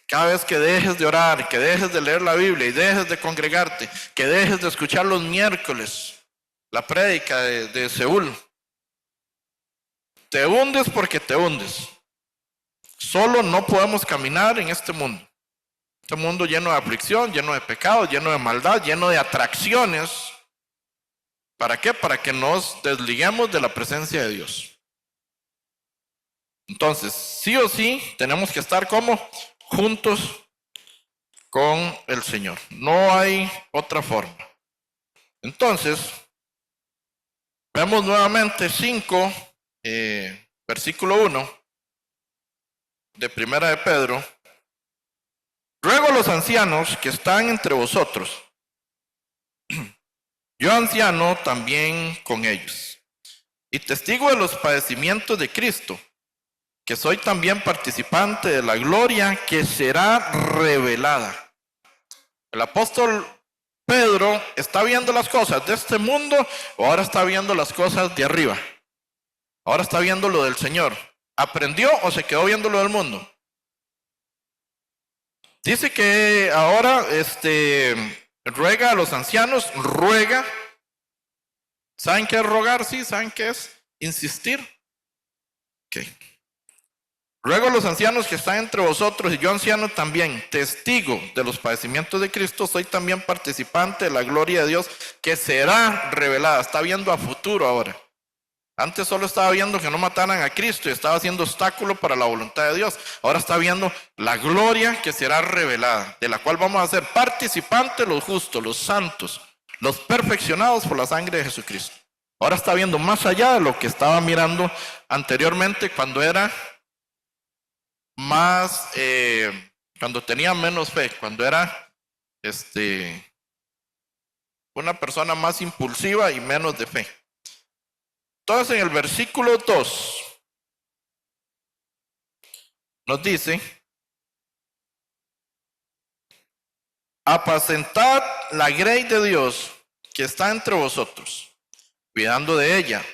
cada vez que dejes de orar, que dejes de leer la Biblia y dejes de congregarte, que dejes de escuchar los miércoles la prédica de Seúl. Te hundes porque te hundes. Solo no podemos caminar en este mundo. Este mundo lleno de aflicción, lleno de pecado, lleno de maldad, lleno de atracciones. ¿Para qué? Para que nos desliguemos de la presencia de Dios. Entonces, sí o sí, tenemos que estar como juntos con el Señor. No hay otra forma. Entonces, vemos nuevamente 5, versículo 1 de Primera de Pedro. Ruego a los ancianos que están entre vosotros, yo anciano también con ellos, y testigo de los padecimientos de Cristo, que soy también participante de la gloria que será revelada. El apóstol Pedro está viendo las cosas de este mundo, o ahora está viendo las cosas de arriba. Ahora está viendo lo del Señor. ¿Aprendió o se quedó viendo lo del mundo? Dice que ahora ruega a los ancianos, ruega. ¿Saben qué es rogar? Sí, ¿saben qué es insistir? Okay. Ruego a los ancianos que están entre vosotros, y yo anciano también, testigo de los padecimientos de Cristo, soy también participante de la gloria de Dios que será revelada. Está viendo a futuro ahora. Antes solo estaba viendo que no mataran a Cristo y estaba haciendo obstáculo para la voluntad de Dios. Ahora está viendo la gloria que será revelada, de la cual vamos a ser participantes los justos, los santos, los perfeccionados por la sangre de Jesucristo. Ahora está viendo más allá de lo que estaba mirando anteriormente cuando era más, cuando tenía menos fe, cuando era una persona más impulsiva y menos de fe. Entonces en el versículo 2 nos dice: apacentad la grey de Dios que está entre vosotros, cuidando de ella,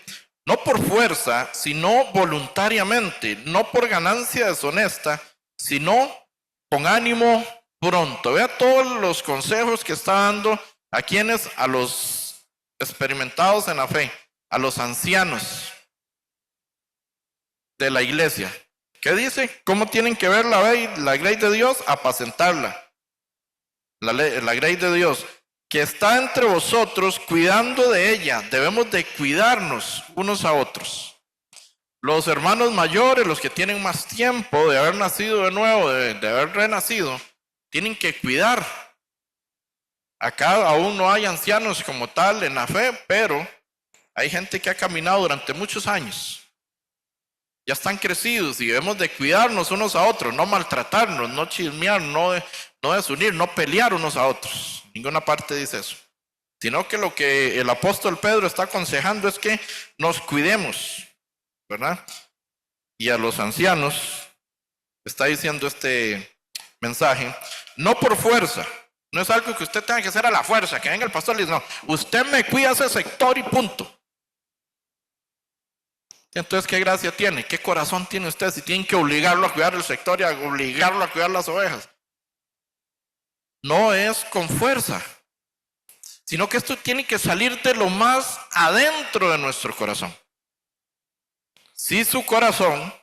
no por fuerza, sino voluntariamente, no por ganancia deshonesta, sino con ánimo pronto. Vea todos los consejos que está dando a quienes, a los experimentados en la fe, a los ancianos de la iglesia. ¿Qué dice? ¿Cómo tienen que ver la grey de Dios? Apacentarla. La grey de Dios que está entre vosotros, cuidando de ella. Debemos de cuidarnos unos a otros. Los hermanos mayores, los que tienen más tiempo de haber nacido de nuevo, de haber renacido, tienen que cuidar. Acá aún no hay ancianos como tal en la fe, pero hay gente que ha caminado durante muchos años. Ya están crecidos y debemos de cuidarnos unos a otros, no maltratarnos, no chismear, no desunir, no pelear unos a otros. Ninguna parte dice eso. Sino que lo que el apóstol Pedro está aconsejando es que nos cuidemos, ¿verdad? Y a los ancianos está diciendo este mensaje, no por fuerza. No es algo que usted tenga que hacer a la fuerza, que venga el pastor y dice, no, usted me cuida ese sector y punto. Entonces, ¿qué gracia tiene? ¿Qué corazón tiene usted si tienen que obligarlo a cuidar el sector y a obligarlo a cuidar las ovejas? No es con fuerza, sino que esto tiene que salir de lo más adentro de nuestro corazón. Si su corazón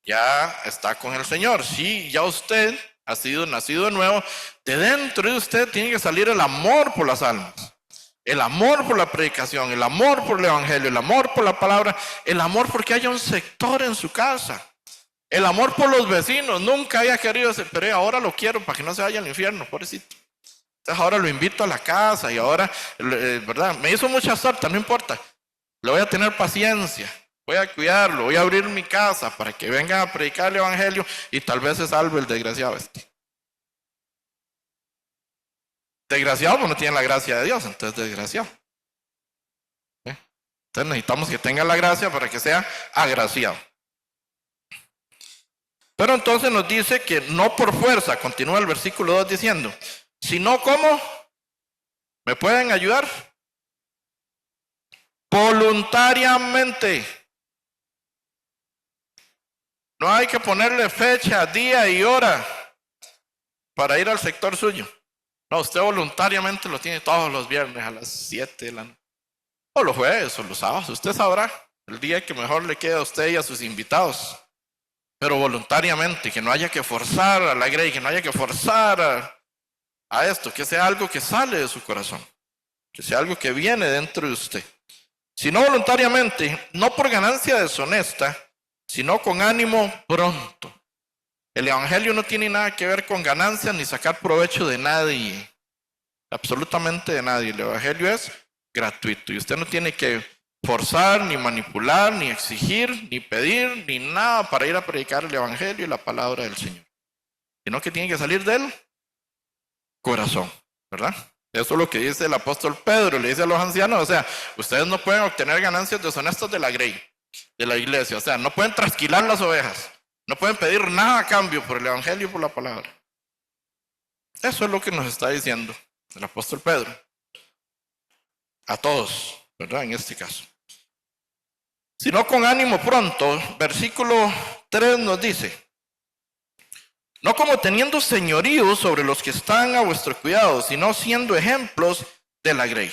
ya está con el Señor, si ya usted ha sido nacido de nuevo, de dentro de usted tiene que salir el amor por las almas. El amor por la predicación, el amor por el evangelio, el amor por la palabra, el amor porque haya un sector en su casa, el amor por los vecinos. Nunca había querido ese, pero ahora lo quiero para que no se vaya al infierno, pobrecito. Entonces ahora lo invito a la casa y ahora, ¿verdad? Me hizo mucha torta, no importa. Le voy a tener paciencia, voy a cuidarlo, voy a abrir mi casa para que vengan a predicar el evangelio y tal vez se salve el desgraciado este. Desgraciado, pues no tiene la gracia de Dios, entonces desgraciado. Entonces necesitamos que tenga la gracia para que sea agraciado. Pero entonces nos dice que no por fuerza, continúa el versículo 2 diciendo, sino como, ¿me pueden ayudar? Voluntariamente. No hay que ponerle fecha, día y hora para ir al sector suyo. No, usted voluntariamente lo tiene todos los viernes a las 7 de la noche. O los jueves o los sábados. Usted sabrá el día que mejor le queda a usted y a sus invitados. Pero voluntariamente, que no haya que forzar a la grey, que no haya que forzar a esto, que sea algo que sale de su corazón, que sea algo que viene dentro de usted. Sino voluntariamente, no por ganancia deshonesta, sino con ánimo pronto. El evangelio no tiene nada que ver con ganancias ni sacar provecho de nadie, absolutamente de nadie. El evangelio es gratuito y usted no tiene que forzar, ni manipular, ni exigir, ni pedir, ni nada para ir a predicar el evangelio y la palabra del Señor, sino que tiene que salir del corazón, ¿verdad? Eso es lo que dice el apóstol Pedro, le dice a los ancianos, o sea, ustedes no pueden obtener ganancias deshonestas de la grey, de la iglesia, o sea, no pueden trasquilar las ovejas. No pueden pedir nada a cambio por el evangelio y por la palabra. Eso es lo que nos está diciendo el apóstol Pedro. A todos, ¿verdad? En este caso. Sino con ánimo pronto, versículo 3 nos dice, no como teniendo señorío sobre los que están a vuestro cuidado, sino siendo ejemplos de la grey.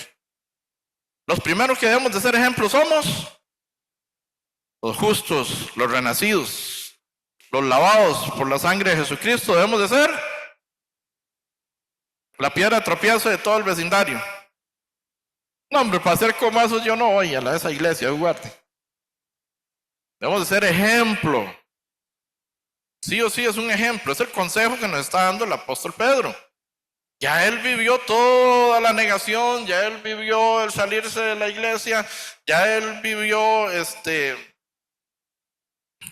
Los primeros que debemos de ser ejemplos somos los justos, los renacidos, los lavados por la sangre de Jesucristo, debemos de ser la piedra de tropiezo de todo el vecindario. No, hombre, para ser como esos yo no voy a esa iglesia, guarde. Debemos de ser ejemplo. Sí o sí es un ejemplo, es el consejo que nos está dando el apóstol Pedro. Ya él vivió toda la negación, ya él vivió el salirse de la iglesia, ya él vivió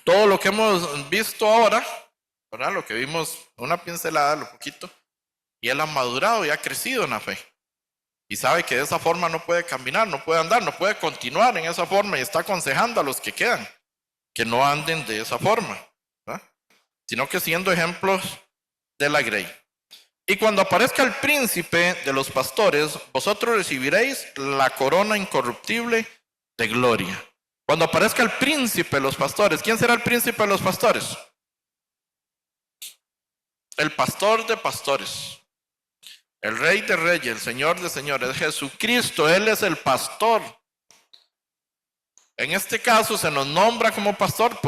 todo lo que hemos visto ahora, ¿verdad? Lo que vimos, una pincelada, lo poquito, y él ha madurado y ha crecido en la fe. Y sabe que de esa forma no puede caminar, no puede andar, no puede continuar en esa forma, y está aconsejando a los que quedan que no anden de esa forma, ¿verdad? Sino que siendo ejemplos de la grey. Y cuando aparezca el príncipe de los pastores, vosotros recibiréis la corona incorruptible de gloria. Cuando aparezca el príncipe de los pastores, ¿quién será el príncipe de los pastores? El pastor de pastores, el rey de reyes, el señor de señores, Jesucristo, Él es el pastor. En este caso se nos nombra como pastor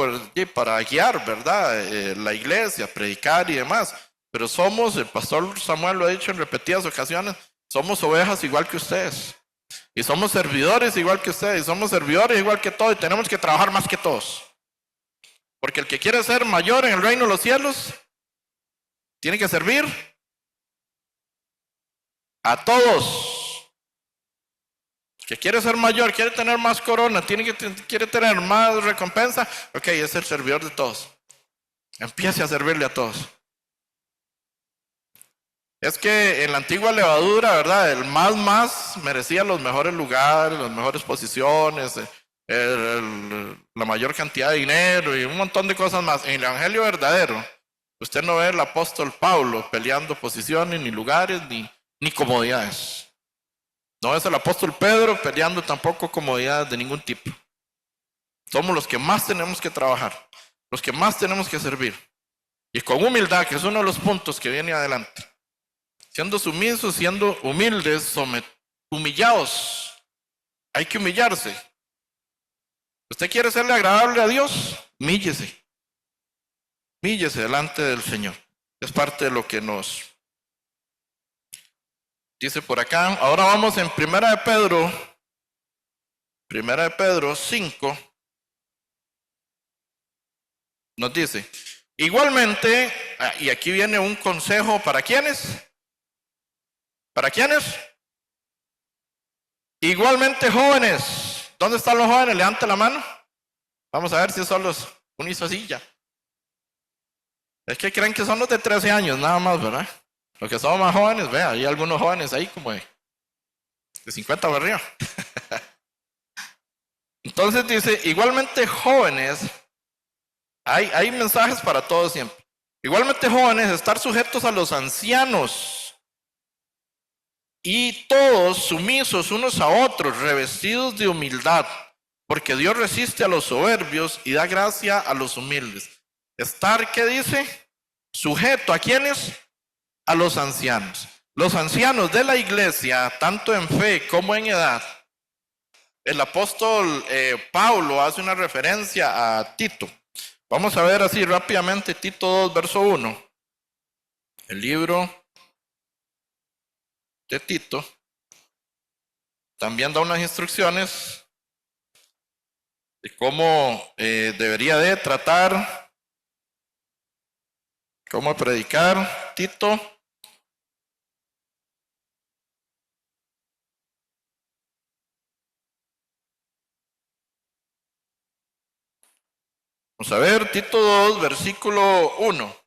para guiar, ¿verdad? La iglesia, predicar y demás. Pero somos, el pastor Samuel lo ha dicho en repetidas ocasiones, somos ovejas igual que ustedes. Y somos servidores igual que ustedes. Y somos servidores igual que todos. Y tenemos que trabajar más que todos. Porque el que quiere ser mayor en el reino de los cielos, tiene que servir a todos. El que quiere ser mayor, quiere tener más corona, quiere tener más recompensa. Ok, es el servidor de todos. Empiece a servirle a todos. Es que en la antigua levadura, ¿verdad? El más merecía los mejores lugares, las mejores posiciones, la mayor cantidad de dinero y un montón de cosas más. En el evangelio verdadero, usted no ve al apóstol Pablo peleando posiciones, ni lugares, ni comodidades. No es el apóstol Pedro peleando tampoco comodidades de ningún tipo. Somos los que más tenemos que trabajar, los que más tenemos que servir. Y con humildad, que es uno de los puntos que viene adelante. Siendo sumisos, siendo humildes, humillados. Hay que humillarse. ¿Usted quiere serle agradable a Dios? Humíllese. Humíllese delante del Señor. Es parte de lo que nos dice por acá. Ahora vamos en Primera de Pedro 5. Nos dice, igualmente, y aquí viene un consejo para ¿quiénes? ¿Para quiénes? Igualmente jóvenes. ¿Dónde están los jóvenes? Levante la mano. Vamos a ver si son los uno así ya. Es que creen que son los de 13 años nada más, ¿verdad? Los que son más jóvenes, vea, hay algunos jóvenes ahí como de 50 para arriba. Entonces dice, igualmente jóvenes, hay mensajes para todos siempre. Igualmente jóvenes, estar sujetos a los ancianos. Y todos sumisos unos a otros, revestidos de humildad, porque Dios resiste a los soberbios y da gracia a los humildes. Estar, ¿qué dice? Sujeto ¿a quiénes? A los ancianos. Los ancianos de la iglesia, tanto en fe como en edad. El apóstol Pablo hace una referencia a Tito. Vamos a ver así rápidamente Tito 2, verso 1. El libro de Tito también da unas instrucciones de cómo debería de tratar, cómo predicar. Tito vamos a ver, Tito 2, versículo 1.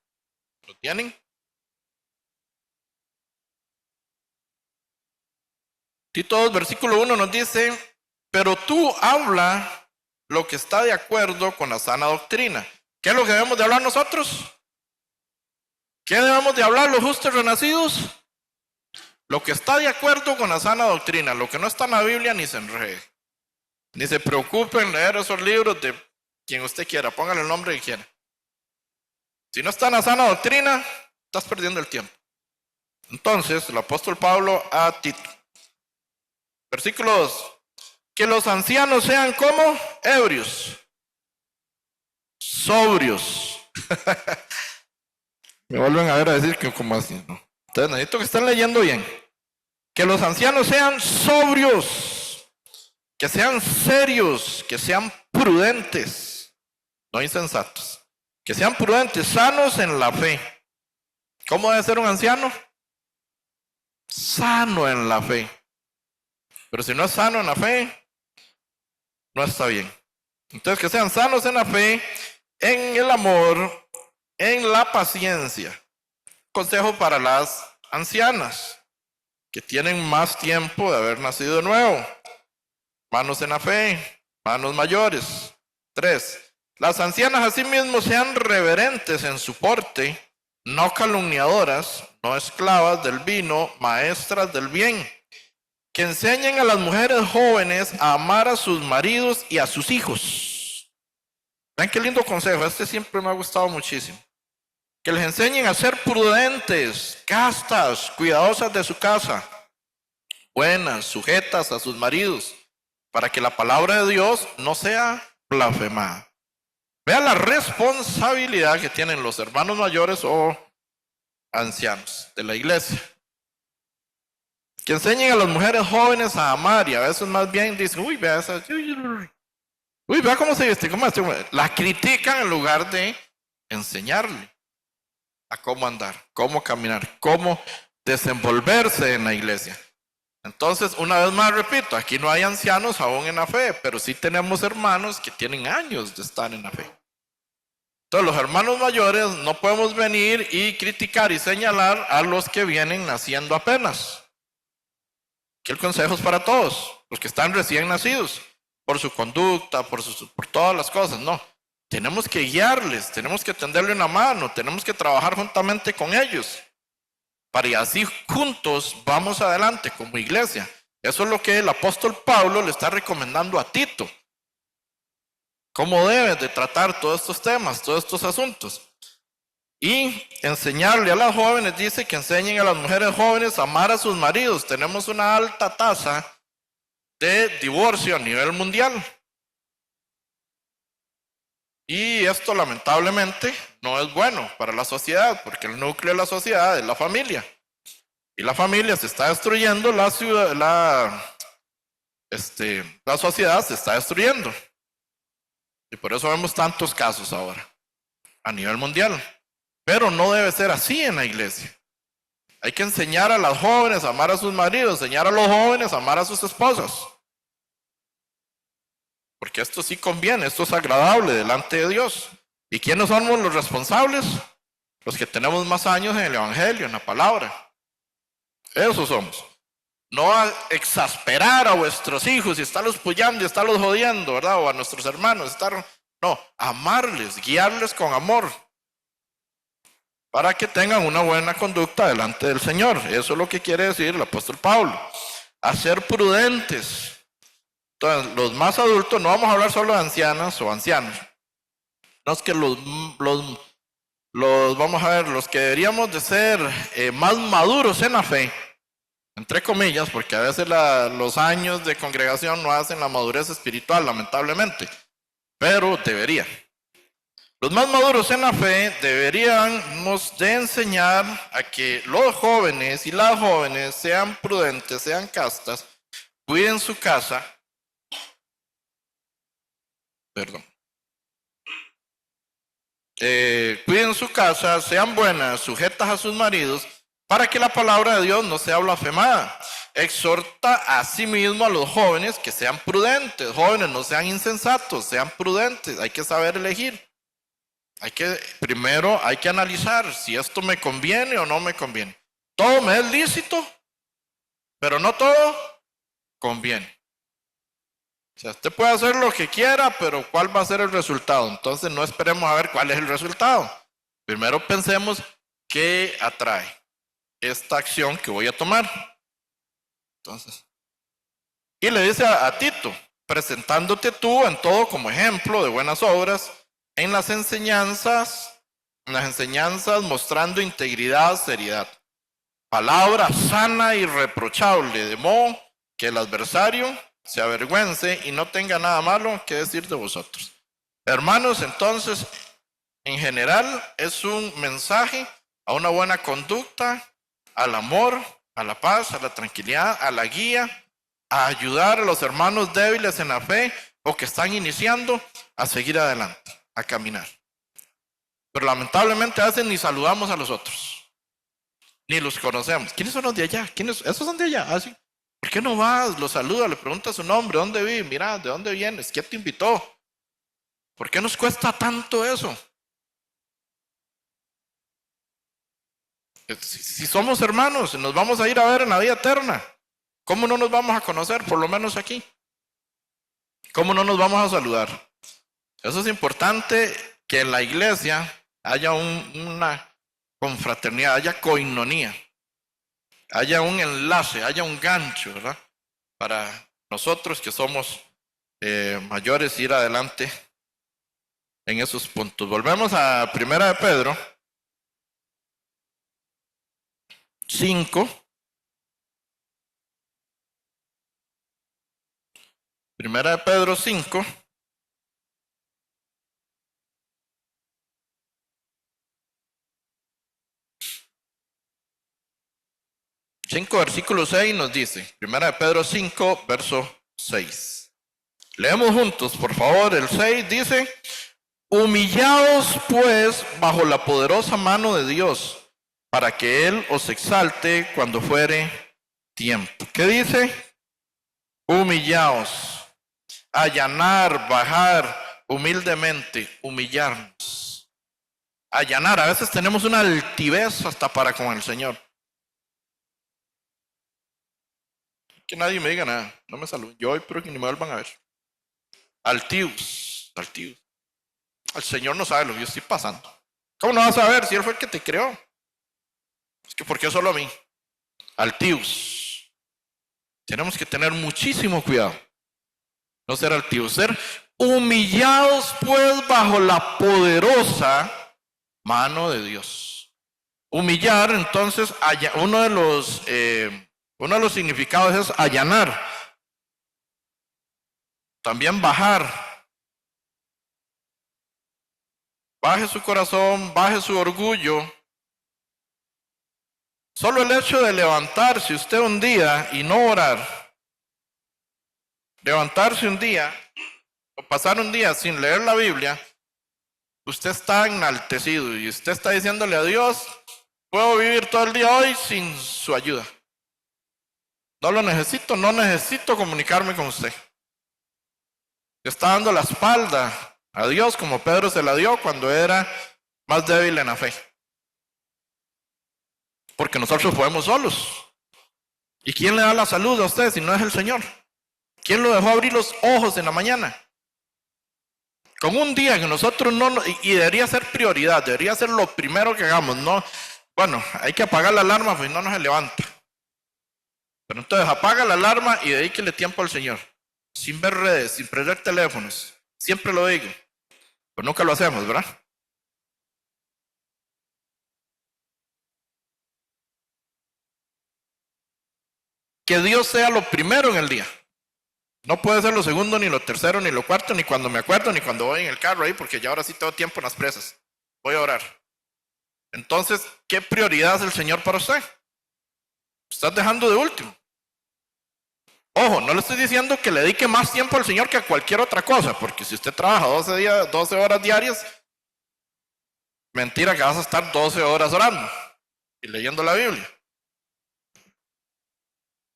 ¿Lo tienen? Tito 2, versículo 1 nos dice, pero tú habla lo que está de acuerdo con la sana doctrina. ¿Qué es lo que debemos de hablar nosotros? ¿Qué debemos de hablar los justos renacidos? Lo que está de acuerdo con la sana doctrina, lo que no está en la Biblia ni se enrede. Ni se preocupe en leer esos libros de quien usted quiera, póngale el nombre que quiera. Si no está en la sana doctrina, estás perdiendo el tiempo. Entonces, el apóstol Pablo a Tito. Versículo 2. Que los ancianos sean como ebrios. sobrios. Me vuelven a ver a decir que como así, ¿no? Entonces necesito que estén leyendo bien. Que los ancianos sean sobrios, que sean serios, que sean prudentes, no insensatos. Que sean prudentes, sanos en la fe. ¿Cómo debe ser un anciano? Sano en la fe. Pero si no es sano en la fe, no está bien. Entonces que sean sanos en la fe, en el amor, en la paciencia. Consejo para las ancianas que tienen más tiempo de haber nacido de nuevo. Manos en la fe, manos mayores. 3. Las ancianas asimismo sean reverentes en su porte, no calumniadoras, no esclavas del vino, maestras del bien, que enseñen a las mujeres jóvenes a amar a sus maridos y a sus hijos. Vean qué lindo consejo, este siempre me ha gustado muchísimo. Que les enseñen a ser prudentes, castas, cuidadosas de su casa, buenas, sujetas a sus maridos, para que la palabra de Dios no sea blasfemada. Vean la responsabilidad que tienen los hermanos mayores o ancianos de la iglesia. Que enseñen a las mujeres jóvenes a amar, y a veces más bien dicen, uy, vea esa, uy, vea cómo se viste, cómo la critican en lugar de enseñarle a cómo andar, cómo caminar, cómo desenvolverse en la iglesia. Entonces, una vez más repito, aquí no hay ancianos aún en la fe, pero sí tenemos hermanos que tienen años de estar en la fe. Entonces, los hermanos mayores no podemos venir y criticar y señalar a los que vienen naciendo apenas. Aquí el consejo es para todos, los que están recién nacidos, por su conducta, por todas las cosas, no. Tenemos que guiarles, tenemos que tenderle una mano, tenemos que trabajar juntamente con ellos. Para y así juntos vamos adelante como iglesia. Eso es lo que el apóstol Pablo le está recomendando a Tito. Cómo deben de tratar todos estos temas, todos estos asuntos. Y enseñarle a las jóvenes, dice que enseñen a las mujeres jóvenes a amar a sus maridos. Tenemos una alta tasa de divorcio a nivel mundial. Y esto lamentablemente no es bueno para la sociedad, porque el núcleo de la sociedad es la familia. Y la familia se está destruyendo, la sociedad se está destruyendo. Y por eso vemos tantos casos ahora, a nivel mundial. Pero no debe ser así en la iglesia. Hay que enseñar a las jóvenes a amar a sus maridos, enseñar a los jóvenes a amar a sus esposas. Porque esto sí conviene, esto es agradable delante de Dios. ¿Y quiénes somos los responsables? Los que tenemos más años en el Evangelio, en la palabra. Esos somos. No a exasperar a vuestros hijos y estarlos puyando y estarlos jodiendo, ¿verdad? O a nuestros hermanos, no, amarles, guiarles con amor. Para que tengan una buena conducta delante del Señor. Eso es lo que quiere decir el apóstol Pablo. A ser prudentes. Entonces, los más adultos, no vamos a hablar solo de ancianas o ancianos. No es que los vamos a ver, los que deberíamos de ser más maduros en la fe, entre comillas, porque a veces los años de congregación no hacen la madurez espiritual, lamentablemente, pero debería. Los más maduros en la fe deberíamos de enseñar a que los jóvenes y las jóvenes sean prudentes, sean castas, cuiden su casa, cuiden su casa, sean buenas, sujetas a sus maridos, para que la palabra de Dios no sea blasfemada. Exhorta a sí mismo a los jóvenes que sean prudentes. Jóvenes, no sean insensatos, sean prudentes. Hay que saber elegir. Primero hay que analizar si esto me conviene o no me conviene. Todo me es lícito, pero no todo conviene. O sea, usted puede hacer lo que quiera, pero ¿cuál va a ser el resultado? Entonces no esperemos a ver cuál es el resultado. Primero pensemos qué atrae esta acción que voy a tomar. Entonces, y le dice a Tito, presentándote tú en todo como ejemplo de buenas obras, en las enseñanzas mostrando integridad, seriedad, palabra sana y irreprochable, de modo que el adversario se avergüence y no tenga nada malo que decir de vosotros. Hermanos, entonces, en general es un mensaje a una buena conducta, al amor, a la paz, a la tranquilidad, a la guía, a ayudar a los hermanos débiles en la fe o que están iniciando a seguir adelante, a caminar. Pero lamentablemente a veces ni saludamos a los otros, ni los conocemos. ¿Quiénes son los de allá? ¿Quiénes? Esos son de allá. Ah, sí. ¿Por qué no vas? Los saluda, le pregunta su nombre, ¿dónde vive? Mira, ¿de dónde vienes? ¿Quién te invitó? ¿Por qué nos cuesta tanto eso? Si somos hermanos, nos vamos a ir a ver en la vida eterna. ¿Cómo no nos vamos a conocer? Por lo menos aquí. ¿Cómo no nos vamos a saludar? Eso es importante, que en la iglesia haya una confraternidad, haya koinonía, haya un enlace, haya un gancho, ¿verdad? Para nosotros que somos mayores ir adelante en esos puntos. Volvemos a Primera de Pedro 5. Primera de Pedro 5. Versículo 6 nos dice, Primera de Pedro 5, verso 6. Leemos juntos, por favor. El 6 dice, humillaos pues bajo la poderosa mano de Dios, para que Él os exalte cuando fuere tiempo. ¿Qué dice? Humillaos. Allanar, bajar, humildemente, humillarnos. Allanar, a veces tenemos una altivez hasta para con el Señor. Que nadie me diga nada, no me saluden. Yo hoy, pero que ni me vuelvan a ver. Altivos, altivos. El Señor no sabe lo que yo estoy pasando. ¿Cómo no vas a saber si Él fue el que te creó? Es que ¿por qué solo a mí? Altivos. Tenemos que tener muchísimo cuidado. No ser altivos, ser humillados pues bajo la poderosa mano de Dios. Humillar, entonces, uno de los significados es allanar. También bajar. Baje su corazón, baje su orgullo. Solo el hecho de levantarse usted un día y no orar, levantarse un día o pasar un día sin leer la Biblia, usted está enaltecido y usted está diciéndole a Dios, puedo vivir todo el día hoy sin su ayuda. No lo necesito, no necesito comunicarme con usted. Está dando la espalda a Dios como Pedro se la dio cuando era más débil en la fe. Porque nosotros podemos solos. ¿Y quién le da la salud a usted si no es el Señor? ¿Quién lo dejó abrir los ojos en la mañana? Con un día que nosotros no, y debería ser prioridad, debería ser lo primero que hagamos, no, bueno, hay que apagar la alarma, pues no se levanta. Pero entonces apaga la alarma y dedíquele tiempo al Señor, sin ver redes, sin prender teléfonos, siempre lo digo, pero nunca lo hacemos, ¿verdad? Que Dios sea lo primero en el día. No puede ser lo segundo, ni lo tercero, ni lo cuarto, ni cuando me acuerdo, ni cuando voy en el carro ahí, porque ya ahora sí tengo tiempo en las presas. Voy a orar. Entonces, ¿qué prioridad es el Señor para usted? Estás dejando de último. Ojo, no le estoy diciendo que le dedique más tiempo al Señor que a cualquier otra cosa, porque si usted trabaja 12 horas diarias, mentira que vas a estar 12 horas orando y leyendo la Biblia.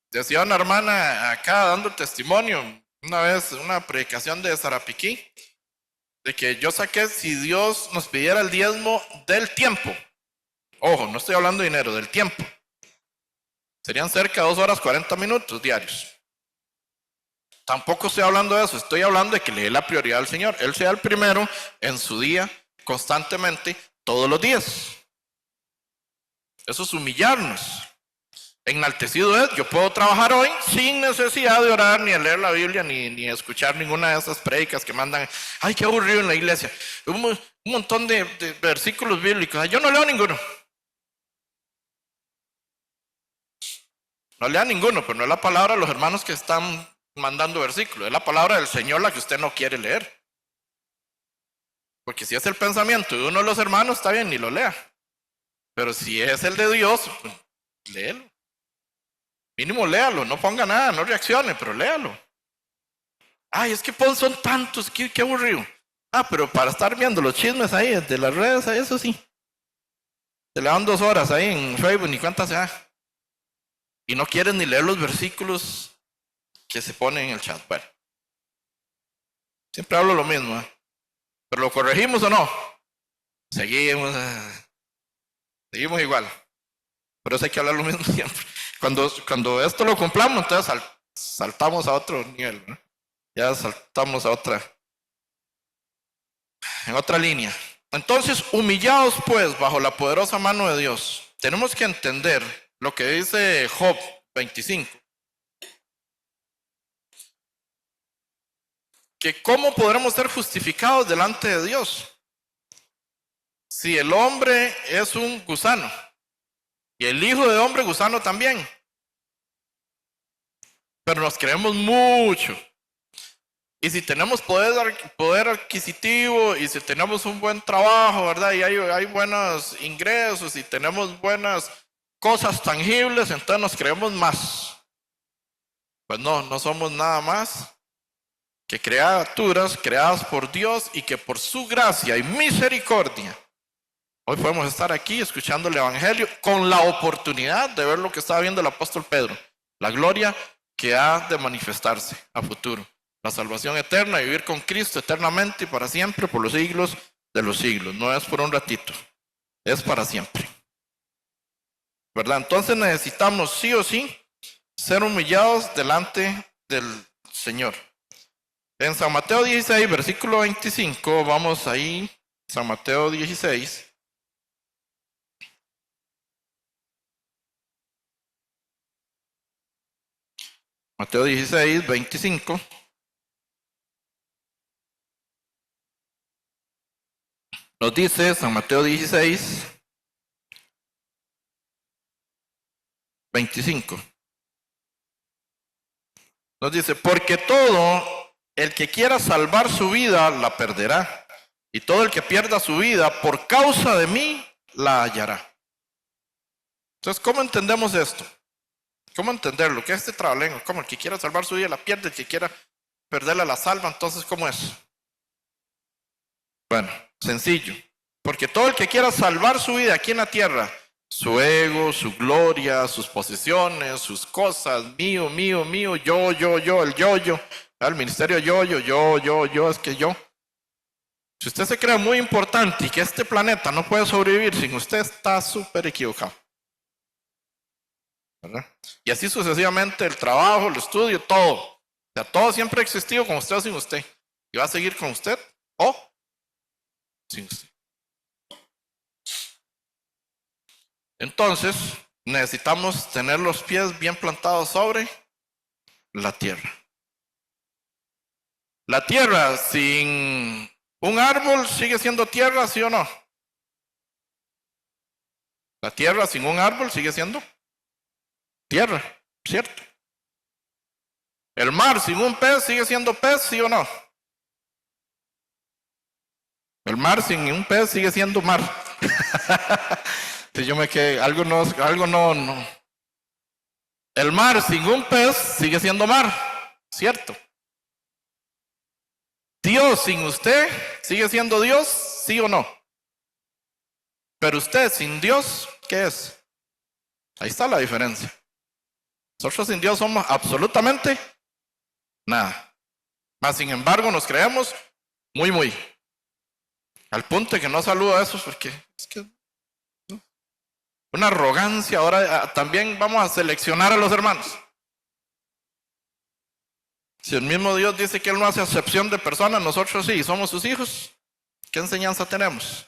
Decía una hermana acá dando testimonio, una vez, una predicación de Sarapiquí, de que yo saqué si Dios nos pidiera el diezmo del tiempo. Ojo, no estoy hablando de dinero, del tiempo. Serían cerca de 2 horas 40 minutos diarios. Tampoco estoy hablando de eso, estoy hablando de que le dé la prioridad al Señor. Él sea el primero en su día, constantemente, todos los días. Eso es humillarnos. Enaltecido es, yo puedo trabajar hoy sin necesidad de orar, ni de leer la Biblia, ni escuchar ninguna de esas prédicas que mandan. Ay, qué aburrido en la iglesia. Un montón de versículos bíblicos. Yo no leo ninguno. No lea ninguno, pero no es la palabra de los hermanos que están mandando versículos. Es la palabra del Señor la que usted no quiere leer. Porque si es el pensamiento de uno de los hermanos, está bien, ni lo lea. Pero si es el de Dios, pues, léelo. Mínimo léalo, no ponga nada, no reaccione, pero léalo. Ay, es que son tantos, qué aburrido. Pero para estar viendo los chismes ahí de las redes, eso sí. Se le dan 2 horas ahí en Facebook, ni cuántas se da. Y no quieren ni leer los versículos que se ponen en el chat. Bueno, siempre hablo lo mismo, ¿eh? ¿Pero lo corregimos o no? Seguimos igual. Pero eso hay que hablar lo mismo siempre. Cuando esto lo cumplamos, entonces saltamos a otro nivel, ¿no? Ya saltamos en otra línea. Entonces, humillados pues bajo la poderosa mano de Dios, tenemos que entender lo que dice Job 25. Que cómo podremos ser justificados delante de Dios si el hombre es un gusano y el hijo de hombre gusano también. Pero nos creemos mucho. Y si tenemos poder adquisitivo y si tenemos un buen trabajo, ¿verdad? Y hay buenos ingresos y tenemos buenas cosas tangibles, entonces nos creemos más. Pues no somos nada más que criaturas creadas por Dios y que por su gracia y misericordia hoy podemos estar aquí escuchando el Evangelio con la oportunidad de ver lo que estaba viendo el apóstol Pedro, la gloria que ha de manifestarse a futuro, la salvación eterna y vivir con Cristo eternamente y para siempre por los siglos de los siglos. No es por un ratito, es para siempre, ¿verdad? Entonces necesitamos sí o sí ser humillados delante del Señor. En San Mateo 16, versículo 25, vamos ahí, San Mateo 16. Mateo 16, 25. Nos dice San Mateo 16, 25. Nos dice, porque todo el que quiera salvar su vida la perderá, y todo el que pierda su vida por causa de mí la hallará. Entonces, ¿cómo entendemos esto? ¿Cómo entenderlo? ¿Qué es este trabalenguas? ¿Cómo el que quiera salvar su vida la pierde, el que quiera perderla la salva? Entonces, ¿cómo es? Bueno, sencillo. Porque todo el que quiera salvar su vida aquí en la tierra, su ego, su gloria, sus posesiones, sus cosas, mío, yo, el yo, el ministerio yo, es que yo. Si usted se cree muy importante y que este planeta no puede sobrevivir sin usted, está súper equivocado, ¿verdad? Y así sucesivamente el trabajo, el estudio, todo. O sea, todo siempre ha existido con usted o sin usted. Y va a seguir con usted o sin usted. Entonces, necesitamos tener los pies bien plantados sobre la tierra. La tierra sin un árbol sigue siendo tierra, ¿sí o no? La tierra sin un árbol sigue siendo tierra, ¿cierto? El mar sin un pez sigue siendo pez, ¿sí o no? El mar sin un pez sigue siendo mar. Si yo me quedé, algo no. El mar sin un pez sigue siendo mar, ¿cierto? Dios sin usted sigue siendo Dios, ¿sí o no? Pero usted sin Dios, ¿qué es? Ahí está la diferencia. Nosotros sin Dios somos absolutamente nada. Mas sin embargo nos creemos muy. Al punto de que no saludo a esos porque es que una arrogancia. Ahora también vamos a seleccionar a los hermanos. Si el mismo Dios dice que Él no hace acepción de personas, nosotros sí, somos sus hijos. ¿Qué enseñanza tenemos?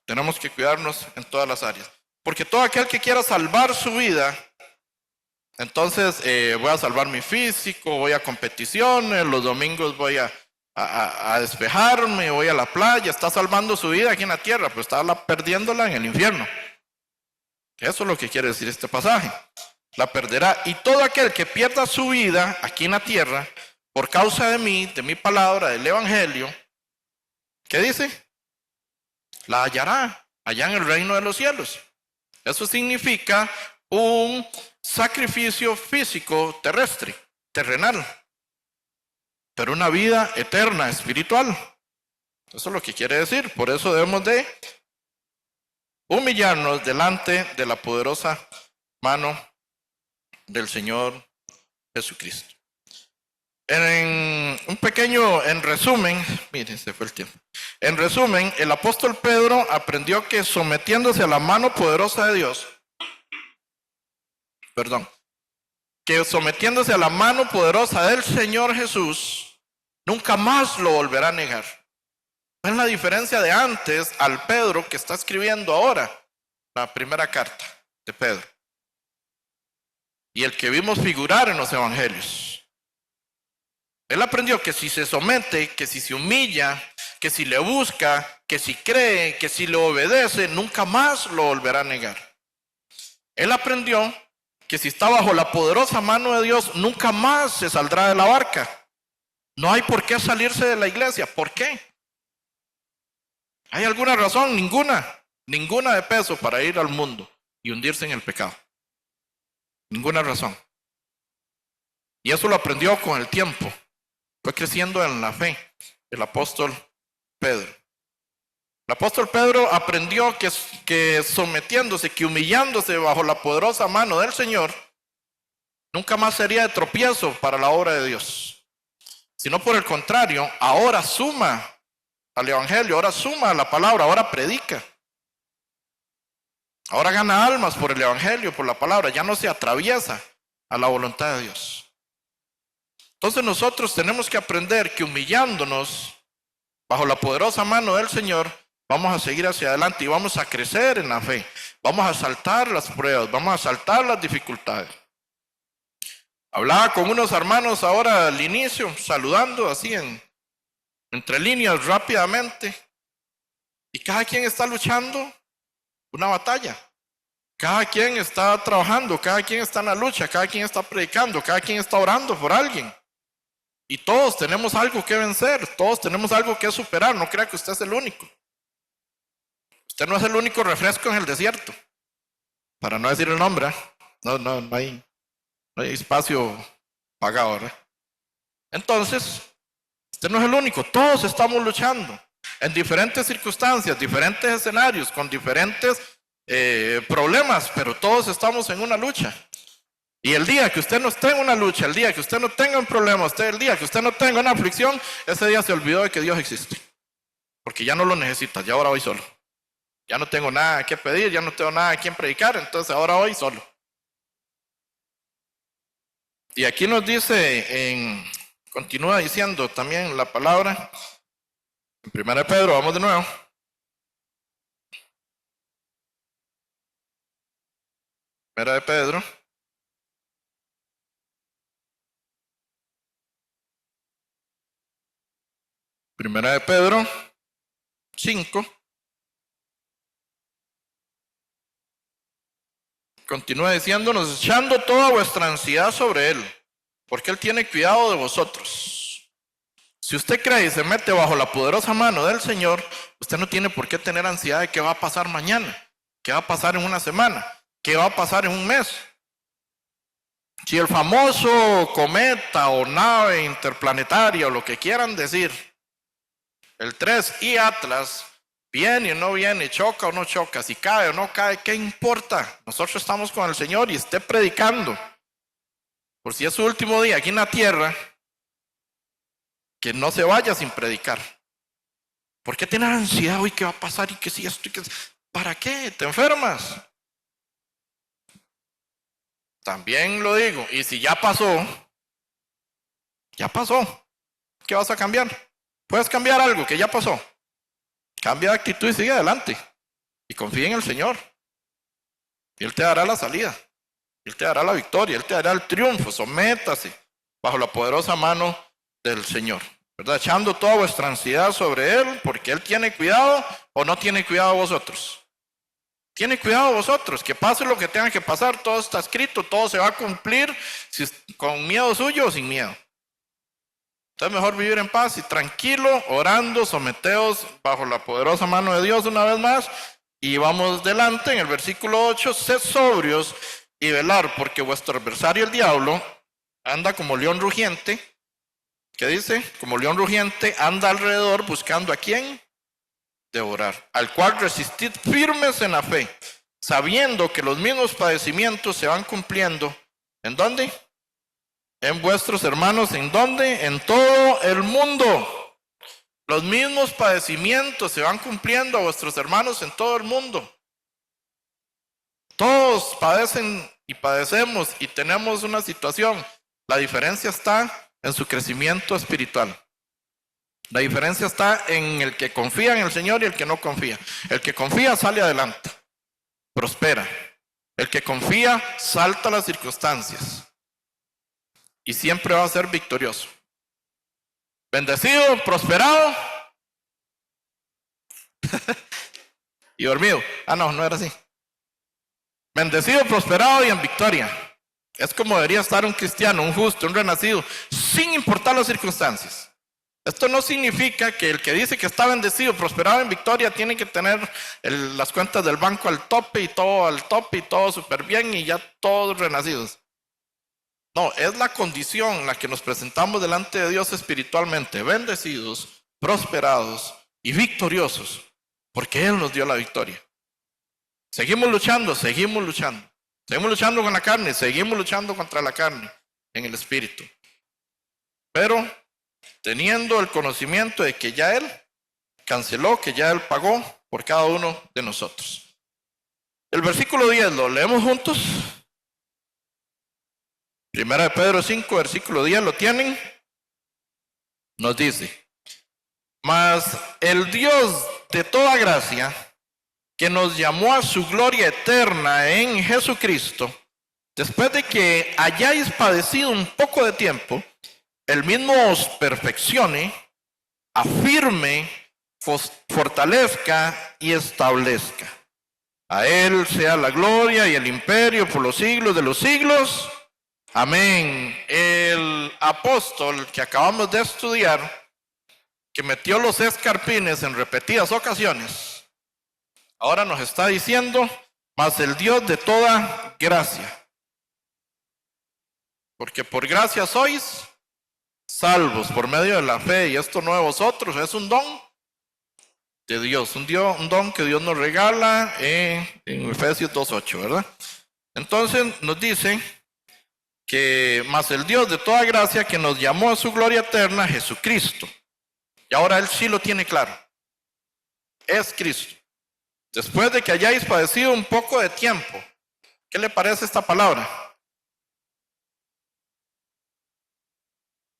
Tenemos que cuidarnos en todas las áreas. Porque todo aquel que quiera salvar su vida, entonces voy a salvar mi físico, voy a competiciones, los domingos voy a despejarme, voy a la playa, está salvando su vida aquí en la tierra, pero está perdiéndola en el infierno. Eso es lo que quiere decir este pasaje. La perderá. Y todo aquel que pierda su vida aquí en la tierra, por causa de mí, de mi palabra, del evangelio, ¿Qué dice? La hallará allá en el reino de los cielos. Eso significa un sacrificio físico terrestre, terrenal, pero una vida eterna, espiritual. Eso es lo que quiere decir. Por eso debemos de humillarnos delante de la poderosa mano del Señor Jesucristo. En resumen, miren, se fue el tiempo. En resumen, el apóstol Pedro aprendió que sometiéndose a la mano poderosa de Dios, que sometiéndose a la mano poderosa del Señor Jesús, nunca más lo volverá a negar. ¿Cuál es la diferencia de antes al Pedro que está escribiendo ahora la primera carta de Pedro? Y el que vimos figurar en los evangelios. Él aprendió que si se somete, que si se humilla, que si le busca, que si cree, que si le obedece, nunca más lo volverá a negar. Él aprendió que si está bajo la poderosa mano de Dios, nunca más se saldrá de la barca. No hay por qué salirse de la iglesia. ¿Por qué? ¿Hay alguna razón? Ninguna de peso para ir al mundo y hundirse en el pecado. Ninguna razón. Y eso lo aprendió con el tiempo. Fue creciendo en la fe el apóstol Pedro. El apóstol Pedro aprendió que sometiéndose, que humillándose bajo la poderosa mano del Señor, nunca más sería de tropiezo para la obra de Dios. Sino por el contrario, ahora suma al evangelio, ahora suma a la palabra, ahora predica. Ahora gana almas por el evangelio, por la palabra, ya no se atraviesa a la voluntad de Dios. Entonces nosotros tenemos que aprender que humillándonos bajo la poderosa mano del Señor, vamos a seguir hacia adelante y vamos a crecer en la fe. Vamos a saltar las pruebas, vamos a saltar las dificultades. Hablaba con unos hermanos ahora al inicio, saludando así entre líneas rápidamente. Y cada quien está luchando una batalla. Cada quien está trabajando, cada quien está en la lucha, cada quien está predicando, cada quien está orando por alguien. Y todos tenemos algo que vencer, todos tenemos algo que superar. No crea que usted es el único. Usted no es el único refresco en el desierto. Para no decir el nombre, no hay espacio pagado, ¿verdad? Entonces, usted no es el único. Todos estamos luchando en diferentes circunstancias, diferentes escenarios, con diferentes problemas, pero todos estamos en una lucha. Y el día que usted no esté en una lucha, el día que usted no tenga un problema, el día que usted no tenga una aflicción, ese día se olvidó de que Dios existe. Porque ya no lo necesita, ya ahora voy solo. Ya no tengo nada que pedir, ya no tengo nada a quien predicar, entonces ahora voy solo. Y aquí nos dice, continúa diciendo también la palabra, en 1 Pedro, vamos de nuevo. Primera de Pedro. Primera de Pedro 5. Continúa diciéndonos, echando toda vuestra ansiedad sobre Él, porque Él tiene cuidado de vosotros. Si usted cree y se mete bajo la poderosa mano del Señor, usted no tiene por qué tener ansiedad de qué va a pasar mañana, qué va a pasar en una semana, qué va a pasar en un mes. Si el famoso cometa o nave interplanetaria o lo que quieran decir, el 3i Atlas, viene o no viene, choca o no choca, si cae o no cae, ¿qué importa? Nosotros estamos con el Señor y esté predicando. Por si es su último día aquí en la tierra, que no se vaya sin predicar. ¿Por qué tener ansiedad hoy qué va a pasar y que si esto y que... ¿Para qué? ¿Te enfermas? También lo digo, y si ya pasó, ¿qué vas a cambiar? Puedes cambiar algo que ya pasó. Cambia de actitud y sigue adelante. Y confía en el Señor. Y Él te dará la salida. Él te dará la victoria. Él te dará el triunfo. Sométase bajo la poderosa mano del Señor. ¿Verdad? Echando toda vuestra ansiedad sobre Él, porque Él tiene cuidado o no tiene cuidado de vosotros. Tiene cuidado de vosotros. Que pase lo que tenga que pasar. Todo está escrito. Todo se va a cumplir con miedo suyo o sin miedo. Entonces mejor vivir en paz y tranquilo, orando, someteos bajo la poderosa mano de Dios una vez más. Y vamos delante en el versículo 8, sed sobrios y velar, porque vuestro adversario el diablo anda como león rugiente. ¿Qué dice? Como león rugiente anda alrededor buscando a quién devorar, al cual resistid firmes en la fe, sabiendo que los mismos padecimientos se van cumpliendo. ¿En dónde? En vuestros hermanos. ¿En dónde? En todo el mundo. Los mismos padecimientos se van cumpliendo a vuestros hermanos en todo el mundo. Todos padecen y padecemos y tenemos una situación. La diferencia está en su crecimiento espiritual. La diferencia está en el que confía en el Señor y el que no confía. El que confía sale adelante, prospera. El que confía salta las circunstancias y siempre va a ser victorioso. Bendecido, prosperado y dormido. No era así. Bendecido, prosperado y en victoria. Es como debería estar un cristiano, un justo, un renacido, sin importar las circunstancias. Esto no significa que el que dice que está bendecido, prosperado en victoria, tiene que tener las cuentas del banco al tope y todo súper bien y ya todos renacidos. No, es la condición en la que nos presentamos delante de Dios espiritualmente, bendecidos, prosperados y victoriosos, porque Él nos dio la victoria. Seguimos luchando con la carne, seguimos luchando contra la carne en el espíritu. Pero teniendo el conocimiento de que ya Él canceló, que ya Él pagó por cada uno de nosotros. El versículo 10 lo leemos juntos. Primera de Pedro 5, versículo 10, ¿lo tienen? Nos dice: mas el Dios de toda gracia, que nos llamó a su gloria eterna en Jesucristo, después de que hayáis padecido un poco de tiempo, Él mismo os perfeccione, afirme, fortalezca y establezca. A Él sea la gloria y el imperio por los siglos de los siglos. Amén. El apóstol que acabamos de estudiar, que metió los escarpines en repetidas ocasiones, ahora nos está diciendo: mas el Dios de toda gracia, porque por gracia sois salvos por medio de la fe, y esto no de vosotros, es un don de Dios, un don que Dios nos regala en Efesios 2:8, ¿verdad? Entonces nos dice que más el Dios de toda gracia, que nos llamó a su gloria eterna, Jesucristo. Y ahora Él sí lo tiene claro. Es Cristo. Después de que hayáis padecido un poco de tiempo. ¿Qué le parece esta palabra?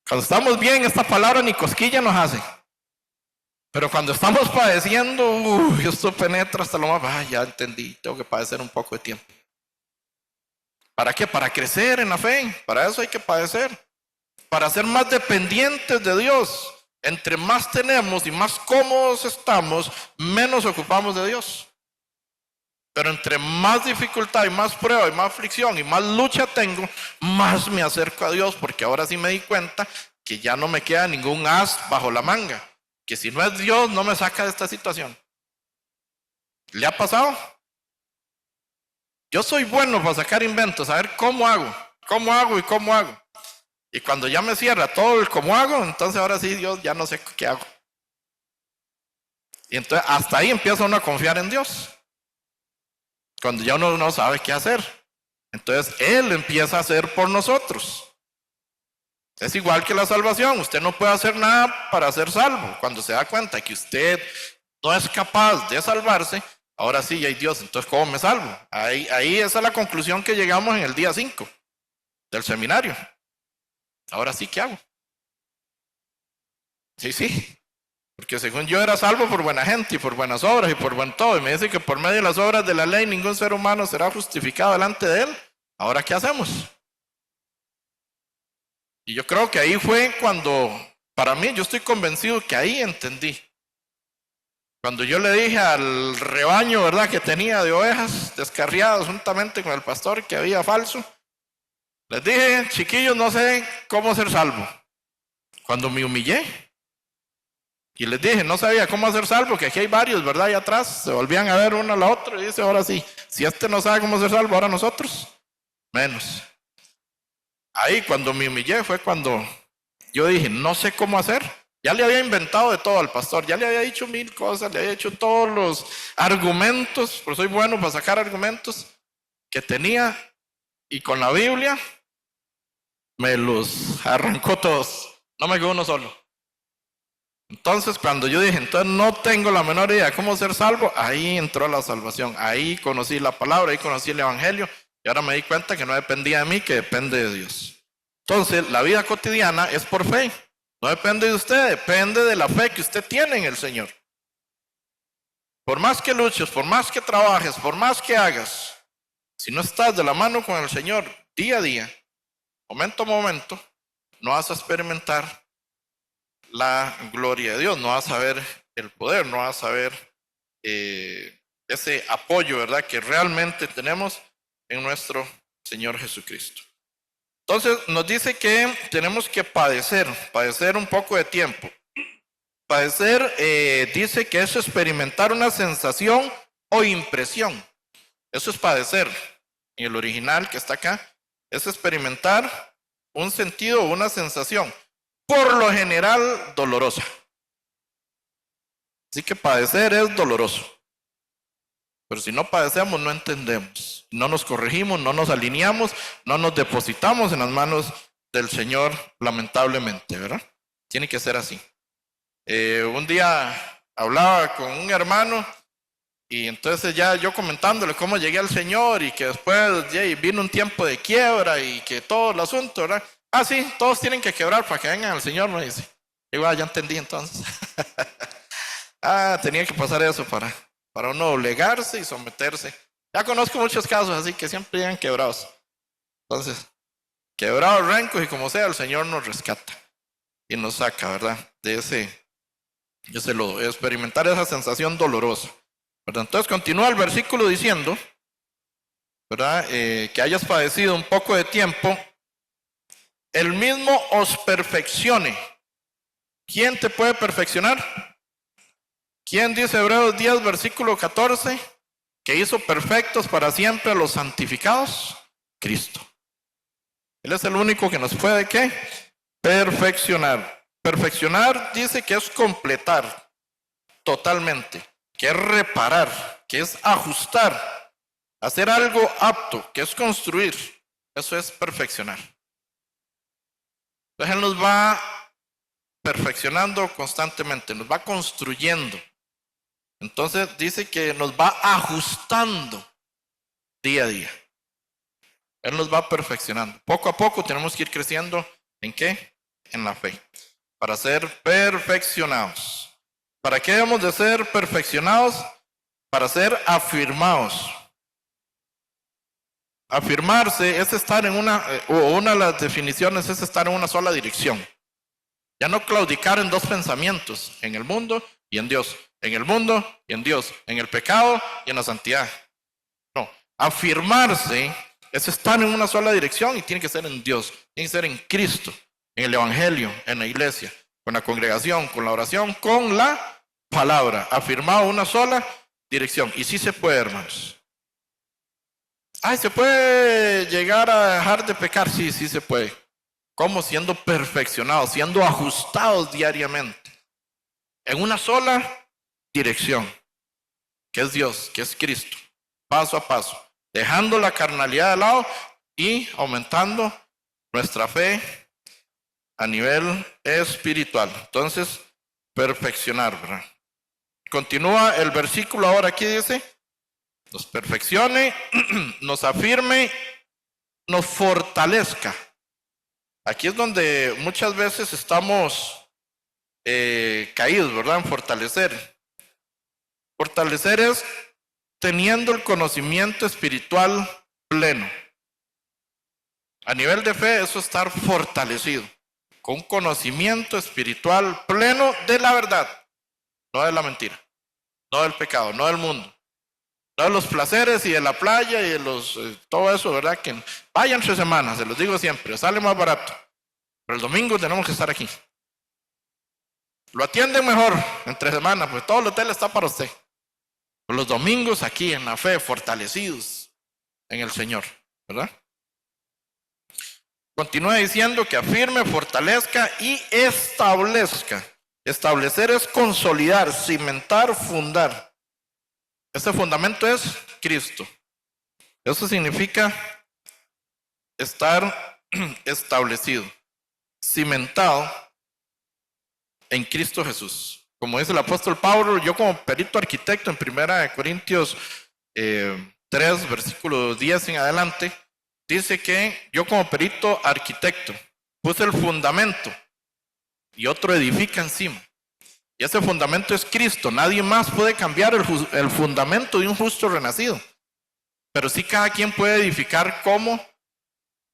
Cuando estamos bien, esta palabra ni cosquilla nos hace. Pero cuando estamos padeciendo, esto penetra hasta lo más. Ya entendí, tengo que padecer un poco de tiempo. ¿Para qué? Para crecer en la fe. Para eso hay que padecer. Para ser más dependientes de Dios. Entre más tenemos y más cómodos estamos, menos ocupamos de Dios. Pero entre más dificultad y más prueba y más aflicción y más lucha tengo, más me acerco a Dios, porque ahora sí me di cuenta que ya no me queda ningún as bajo la manga, que si no es Dios no me saca de esta situación. ¿Le ha pasado? Yo soy bueno para sacar inventos, a ver cómo hago. Y cuando ya me cierra todo el cómo hago, entonces ahora sí, Dios, ya no sé qué hago. Y entonces hasta ahí empieza uno a confiar en Dios. Cuando ya uno no sabe qué hacer. Entonces Él empieza a hacer por nosotros. Es igual que la salvación. Usted no puede hacer nada para ser salvo. Cuando se da cuenta que usted no es capaz de salvarse, ahora sí, hay Dios. Entonces, ¿cómo me salvo? Ahí esa es la conclusión que llegamos en el día 5 del seminario. Ahora sí, ¿qué hago? Sí. Porque según yo era salvo por buena gente y por buenas obras y por buen todo. Y me dice que por medio de las obras de la ley ningún ser humano será justificado delante de Él. ¿Ahora qué hacemos? Y yo creo que ahí fue cuando, para mí, yo estoy convencido que ahí entendí. Cuando yo le dije al rebaño, ¿verdad?, que tenía de ovejas descarriadas juntamente con el pastor que había falso, les dije: chiquillos, no sé cómo ser salvo. Cuando me humillé y les dije, no sabía cómo hacer salvo, que aquí hay varios, ¿verdad? Ahí atrás se volvían a ver uno a la otra y dice, ahora sí, si este no sabe cómo hacer salvo, ahora nosotros, menos. Ahí cuando me humillé fue cuando yo dije, no sé cómo hacer. Ya le había inventado de todo al pastor, ya le había dicho 1000 cosas, le había hecho todos los argumentos, porque soy bueno para sacar argumentos que tenía, y con la Biblia me los arrancó todos, no me quedó uno solo. Entonces cuando yo dije, entonces no tengo la menor idea de cómo ser salvo, ahí entró la salvación, ahí conocí la palabra, ahí conocí el evangelio, y ahora me di cuenta que no dependía de mí, que depende de Dios. Entonces la vida cotidiana es por fe, no depende de usted, depende de la fe que usted tiene en el Señor. Por más que luches, por más que trabajes, por más que hagas, si no estás de la mano con el Señor día a día, momento a momento, no vas a experimentar la gloria de Dios, no vas a ver el poder, no vas a ver ese apoyo, ¿verdad?, que realmente tenemos en nuestro Señor Jesucristo. Entonces nos dice que tenemos que padecer un poco de tiempo. Padecer dice que es experimentar una sensación o impresión. Eso es padecer. En el original que está acá, es experimentar un sentido o una sensación, por lo general dolorosa. Así que padecer es doloroso. Pero si no padecemos, no entendemos, no nos corregimos, no nos alineamos, no nos depositamos en las manos del Señor, lamentablemente, ¿verdad? Tiene que ser así. Un día hablaba con un hermano y entonces ya yo comentándole cómo llegué al Señor y que después vino un tiempo de quiebra y que todo el asunto, ¿verdad? Ah, sí, todos tienen que quebrar para que vengan al Señor, me dice. Igual ya entendí entonces. Tenía que pasar eso para uno doblegarse y someterse. Ya conozco muchos casos así que siempre llegan quebrados. Entonces, quebrados, rencos y como sea, el Señor nos rescata y nos saca, ¿verdad? De ese lodo, experimentar esa sensación dolorosa, ¿verdad? Entonces continúa el versículo diciendo, ¿verdad? Que hayas padecido un poco de tiempo, el mismo os perfeccione. ¿Quién te puede perfeccionar? ¿Quién dice Hebreos 10, versículo 14? Que hizo perfectos para siempre a los santificados. Cristo. Él es el único que nos puede, ¿qué? Perfeccionar. Perfeccionar dice que es completar totalmente, que es reparar, que es ajustar, hacer algo apto, que es construir. Eso es perfeccionar. Entonces Él nos va perfeccionando constantemente, nos va construyendo. Entonces dice que nos va ajustando día a día. Él nos va perfeccionando. Poco a poco tenemos que ir creciendo. ¿En qué? En la fe. Para ser perfeccionados. ¿Para qué debemos de ser perfeccionados? Para ser afirmados. Afirmarse es estar en una de las definiciones es estar en una sola dirección. Ya no claudicar en dos pensamientos, en el mundo y en Dios. En el mundo y en Dios. En el pecado y en la santidad. No, afirmarse es estar en una sola dirección y tiene que ser en Dios. Tiene que ser en Cristo, en el evangelio, en la iglesia, con la congregación, con la oración, con la palabra. Afirmado una sola dirección. Y sí se puede, hermanos. ¿Se puede llegar a dejar de pecar? Sí, sí se puede. ¿Cómo? Siendo perfeccionados, siendo ajustados diariamente. En una sola dirección, que es Dios, que es Cristo, paso a paso, dejando la carnalidad de lado y aumentando nuestra fe a nivel espiritual. Entonces, perfeccionar, ¿verdad? Continúa el versículo ahora aquí, dice, nos perfeccione, nos afirme, nos fortalezca. Aquí es donde muchas veces estamos caídos, ¿verdad? En fortalecer. Fortalecer es teniendo el conocimiento espiritual pleno. A nivel de fe, eso es estar fortalecido, con conocimiento espiritual pleno de la verdad, no de la mentira, no del pecado, no del mundo, no de los placeres y de la playa y de todo eso, ¿verdad? Que vayan 3 semanas, se los digo siempre, sale más barato, pero el domingo tenemos que estar aquí. Lo atienden mejor entre semana, pues todo el hotel está para usted. Los domingos aquí en la fe, fortalecidos en el Señor, ¿verdad? Continúa diciendo que afirme, fortalezca y establezca. Establecer es consolidar, cimentar, fundar. Ese fundamento es Cristo. Eso significa estar establecido, cimentado en Cristo Jesús. Como dice el apóstol Pablo, yo como perito arquitecto en 1 Corintios 3, versículo 10 en adelante, dice que yo como perito arquitecto puse el fundamento y otro edifica encima. Y ese fundamento es Cristo. Nadie más puede cambiar el fundamento de un justo renacido. Pero sí cada quien puede edificar como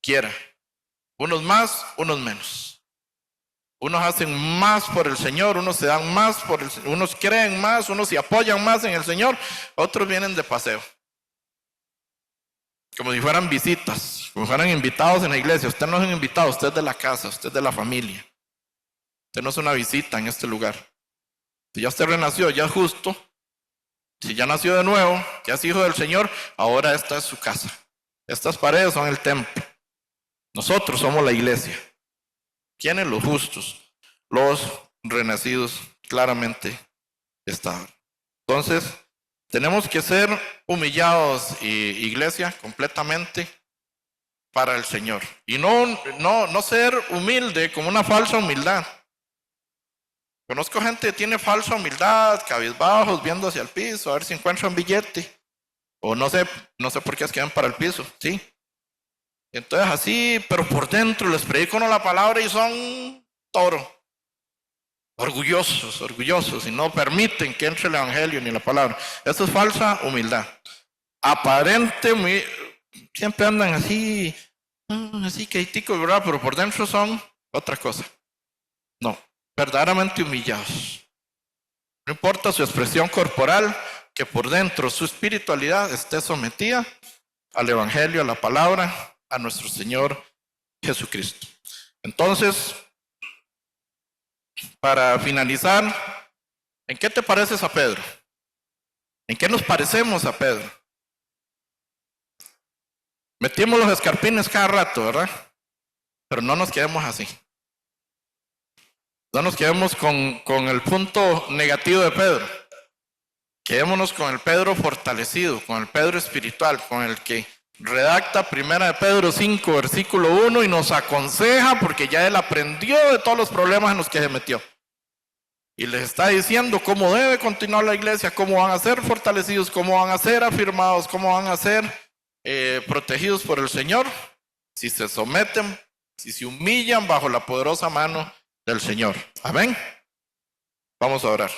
quiera. Unos más, unos menos. Unos hacen más por el Señor, unos se dan más por el Señor, unos creen más, unos se apoyan más en el Señor, otros vienen de paseo. Como si fueran visitas, como si fueran invitados en la iglesia. Usted no es un invitado, usted es de la casa, usted es de la familia. Usted no es una visita en este lugar. Si ya usted renació, ya es justo. Si ya nació de nuevo, ya es hijo del Señor, ahora esta es su casa. Estas paredes son el templo. Nosotros somos la iglesia. ¿Quiénes? Los justos. Los renacidos claramente estaban. Entonces, tenemos que ser humillados, iglesia, completamente para el Señor. Y no ser humilde como una falsa humildad. Conozco gente que tiene falsa humildad, cabizbajos, viendo hacia el piso, a ver si encuentra un billete. O no sé por qué es que van para el piso, ¿sí? Entonces así, pero por dentro les predico la palabra y son toro. Orgullosos, y no permiten que entre el evangelio ni la palabra. Eso es falsa humildad. Aparente, siempre andan así quieticos, ¿verdad? Pero por dentro son otra cosa. No, verdaderamente humillados. No importa su expresión corporal, que por dentro su espiritualidad esté sometida al evangelio, a la palabra, a nuestro Señor Jesucristo. Entonces, para finalizar, ¿en qué te pareces a Pedro? ¿En qué nos parecemos a Pedro? Metimos los escarpines cada rato, ¿verdad? Pero no nos quedemos así. No nos quedemos con el punto negativo de Pedro. Quedémonos con el Pedro fortalecido, con el Pedro espiritual, con el que redacta 1 Pedro 5, versículo 1 y nos aconseja porque ya él aprendió de todos los problemas en los que se metió. Y les está diciendo cómo debe continuar la iglesia, cómo van a ser fortalecidos, cómo van a ser afirmados, cómo van a ser protegidos por el Señor, si se someten, si se humillan bajo la poderosa mano del Señor. Amén. Vamos a orar.